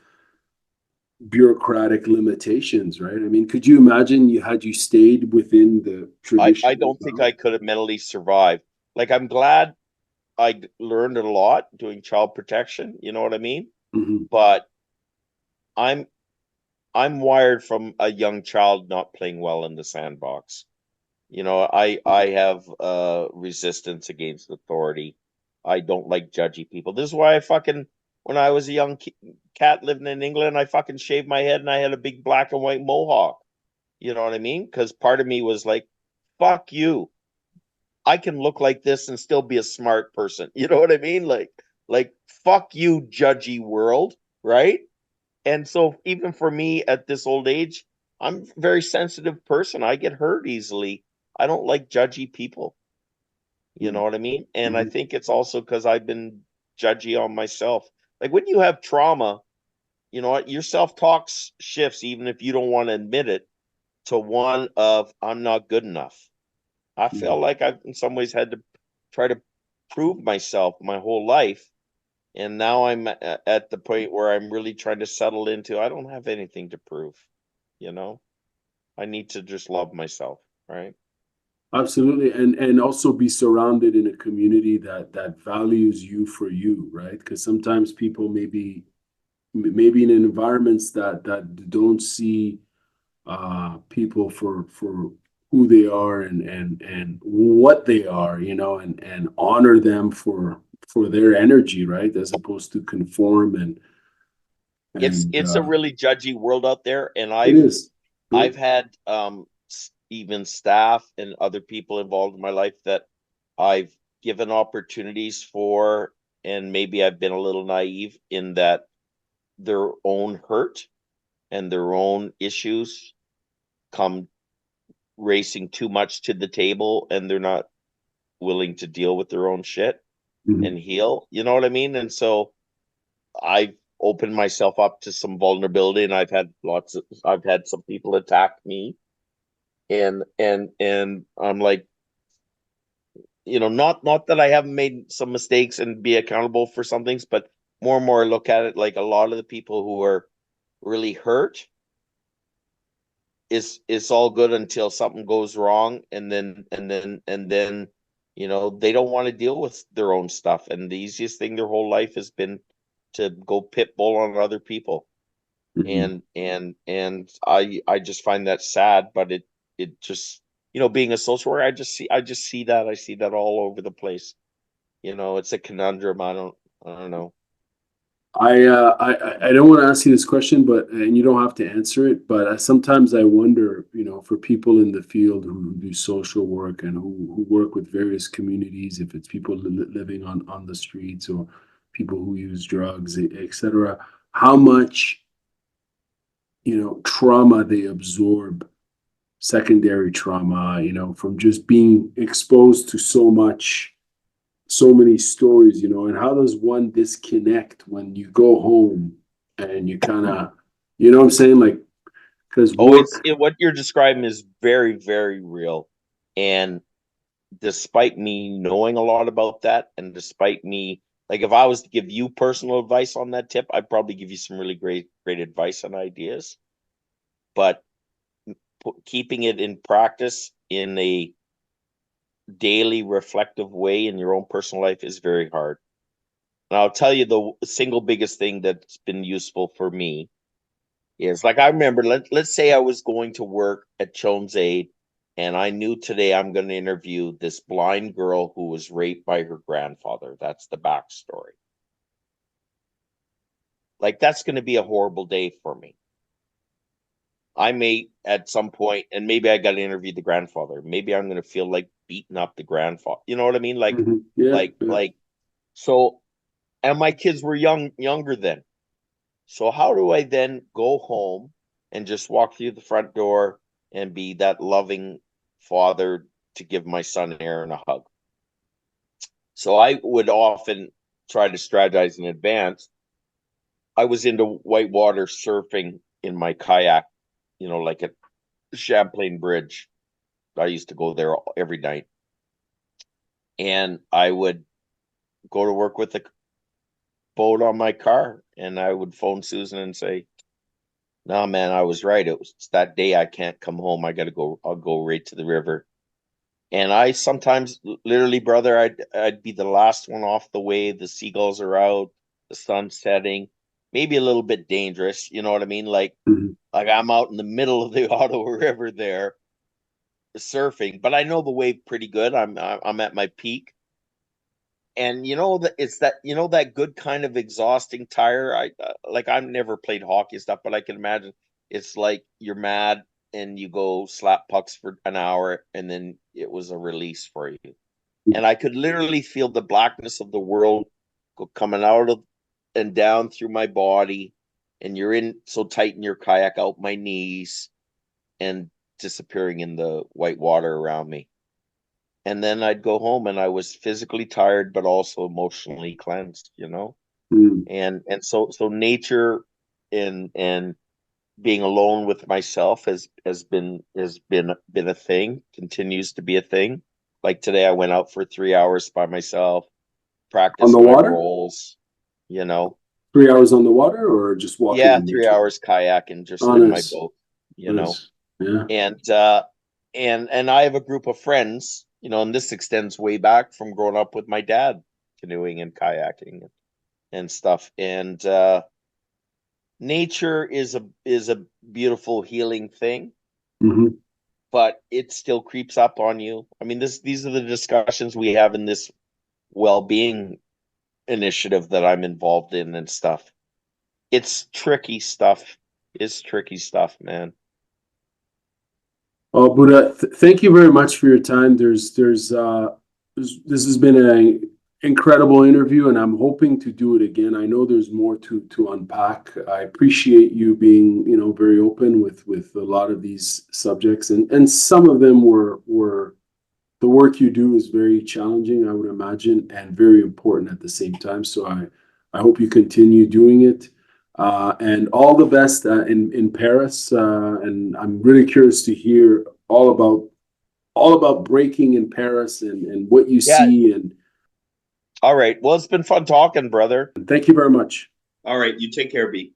bureaucratic limitations, right? I mean, could you imagine you stayed within the I traditional don't think route? I could have mentally survived. Like I'm glad I learned a lot doing child protection. You know what I mean? Mhm. But I'm I'm wired from a young child not playing well in the sandbox. You know, I have resistance against authority. I don't like judgy people. This is why I fucking when I was a young cat living in England, I fucking shaved my head and I had a big black and white mohawk. You know what I mean? Because part of me was like, "Fuck you! I can look like this and still be a smart person." You know what I mean? Like fuck you, judgy world, right? And so even for me at this old age, I'm a very sensitive person. I get hurt easily. I don't like judgy people. You know what I mean? And I Mhm. think it's also because I've been judgy on myself. Like when you have trauma, you know what? Your self-talk shifts even if you don't want to admit it to one of I'm not good enough. I feel Mhm. like I've in some ways had to try to prove myself my whole life. And now I'm at the point where I'm really trying to settle into I don't have anything to prove, you know? I need to just love myself, right? Absolutely, and also be surrounded in a community that values you for you, right? Because sometimes people maybe in environments that don't see people for who they are and what they are, you know, and honor them for their energy, right? As opposed to conform and It's a really judgy world out there, and it is. I've had even staff and other people involved in my life that I've given opportunities for, and maybe I've been a little naive in that their own hurt and their own issues come racing too much to the table, and they're not willing to deal with their own shit Mhm. and heal. You know what I mean? And so I've opened myself up to some vulnerability, and I've had some people attack me, and I'm like, not that I haven't made some mistakes and be accountable for some things, but more and more I look at it like a lot of the people who are really hurt is all good until something goes wrong, and then they don't want to deal with their own stuff, and the easiest thing their whole life has been to go pit bull on other people. Mhm. And I just find that sad, but it just, being a social worker, I see that all over the place. It's a conundrum. I don't know. I don't want to ask you this question, but and you don't have to answer it. But sometimes I wonder, for people in the field who do social work and who work with various communities, if it's people living on the streets or people who use drugs, etc., how much trauma they absorb, secondary trauma, from just being exposed to so many stories, and how does one disconnect when you go home and you kind of, what I'm saying? Like, because Oh, work, what you're describing is very, very real. And despite me knowing a lot about that, and despite me, like, if I was to give you personal advice on that tip, I'd probably give you some really great, great advice and ideas. But keeping it in practice in a daily reflective way in your own personal life is very hard. And I'll tell you the single biggest thing that's been useful for me is, like, I remember, let's say I was going to work at Jones Aid, and I knew today I'm going to interview this blind girl who was raped by her grandfather. That's the backstory. Like, that's going to be a horrible day for me. I may at some point, and maybe I got to interview the grandfather. Maybe I'm going to feel like beating up the grandfather. You know what I mean? Like, yeah, like, yeah. like. So, and my kids were younger then. So how do I then go home and just walk through the front door and be that loving father to give my son Aaron a hug? So I would often try to strategize in advance. I was into whitewater surfing in my kayak, like at Champlain Bridge. I used to go there every night. And I would go to work with a boat on my car, and I would phone Susan and say, "No, man, I was right. It's that day I can't come home. I got to go. I'll go right to the river." And I sometimes, literally, brother, I'd be the last one off the wave. The seagulls are out, the sun's setting, maybe a little bit dangerous. You know what I mean? Mhm. Like I'm out in the middle of the Ottawa River there surfing, but I know the wave pretty good. I'm at my peak, and that it's that that good kind of exhausting tire. Like, I've never played hockey stuff, but I can imagine it's like you're mad and you go slap pucks for an hour, and then it was a release for you. And I could literally feel the blackness of the world coming out of and down through my body, and you're in so tight in your kayak out my knees and disappearing in the white water around me. And then I'd go home and I was physically tired but also emotionally cleansed. Mm. And so nature and being alone with myself has been a thing, continues to be a thing. Like today I went out for 3 hours by myself, On the practiced my water? roles. 3 hours on the water or just walking Yeah, in three nature? hours kayaking just Oh, in my nice. boat, you know. Nice. Yeah. And I have a group of friends, and this extends way back from growing up with my dad canoeing and kayaking and stuff. And nature is a beautiful healing thing, Hmm. but it still creeps up on you. I mean, these are the discussions we have in this well-being initiative that I'm involved in and stuff. It's tricky stuff. It's tricky stuff, man. Well, Buddha, thank you very much for your time. This has been an incredible interview, and I'm hoping to do it again. I know there's more to unpack. I appreciate you being, very open with a lot of these subjects, and some of them were the work you do is very challenging, I would imagine, and very important at the same time. So I hope you continue doing it. And all the best in Paris. And I'm really curious to hear all about breaking in Paris and what you Yeah. see. And All right. Well, it's been fun talking, brother. thank you very much. All right. You take care, B.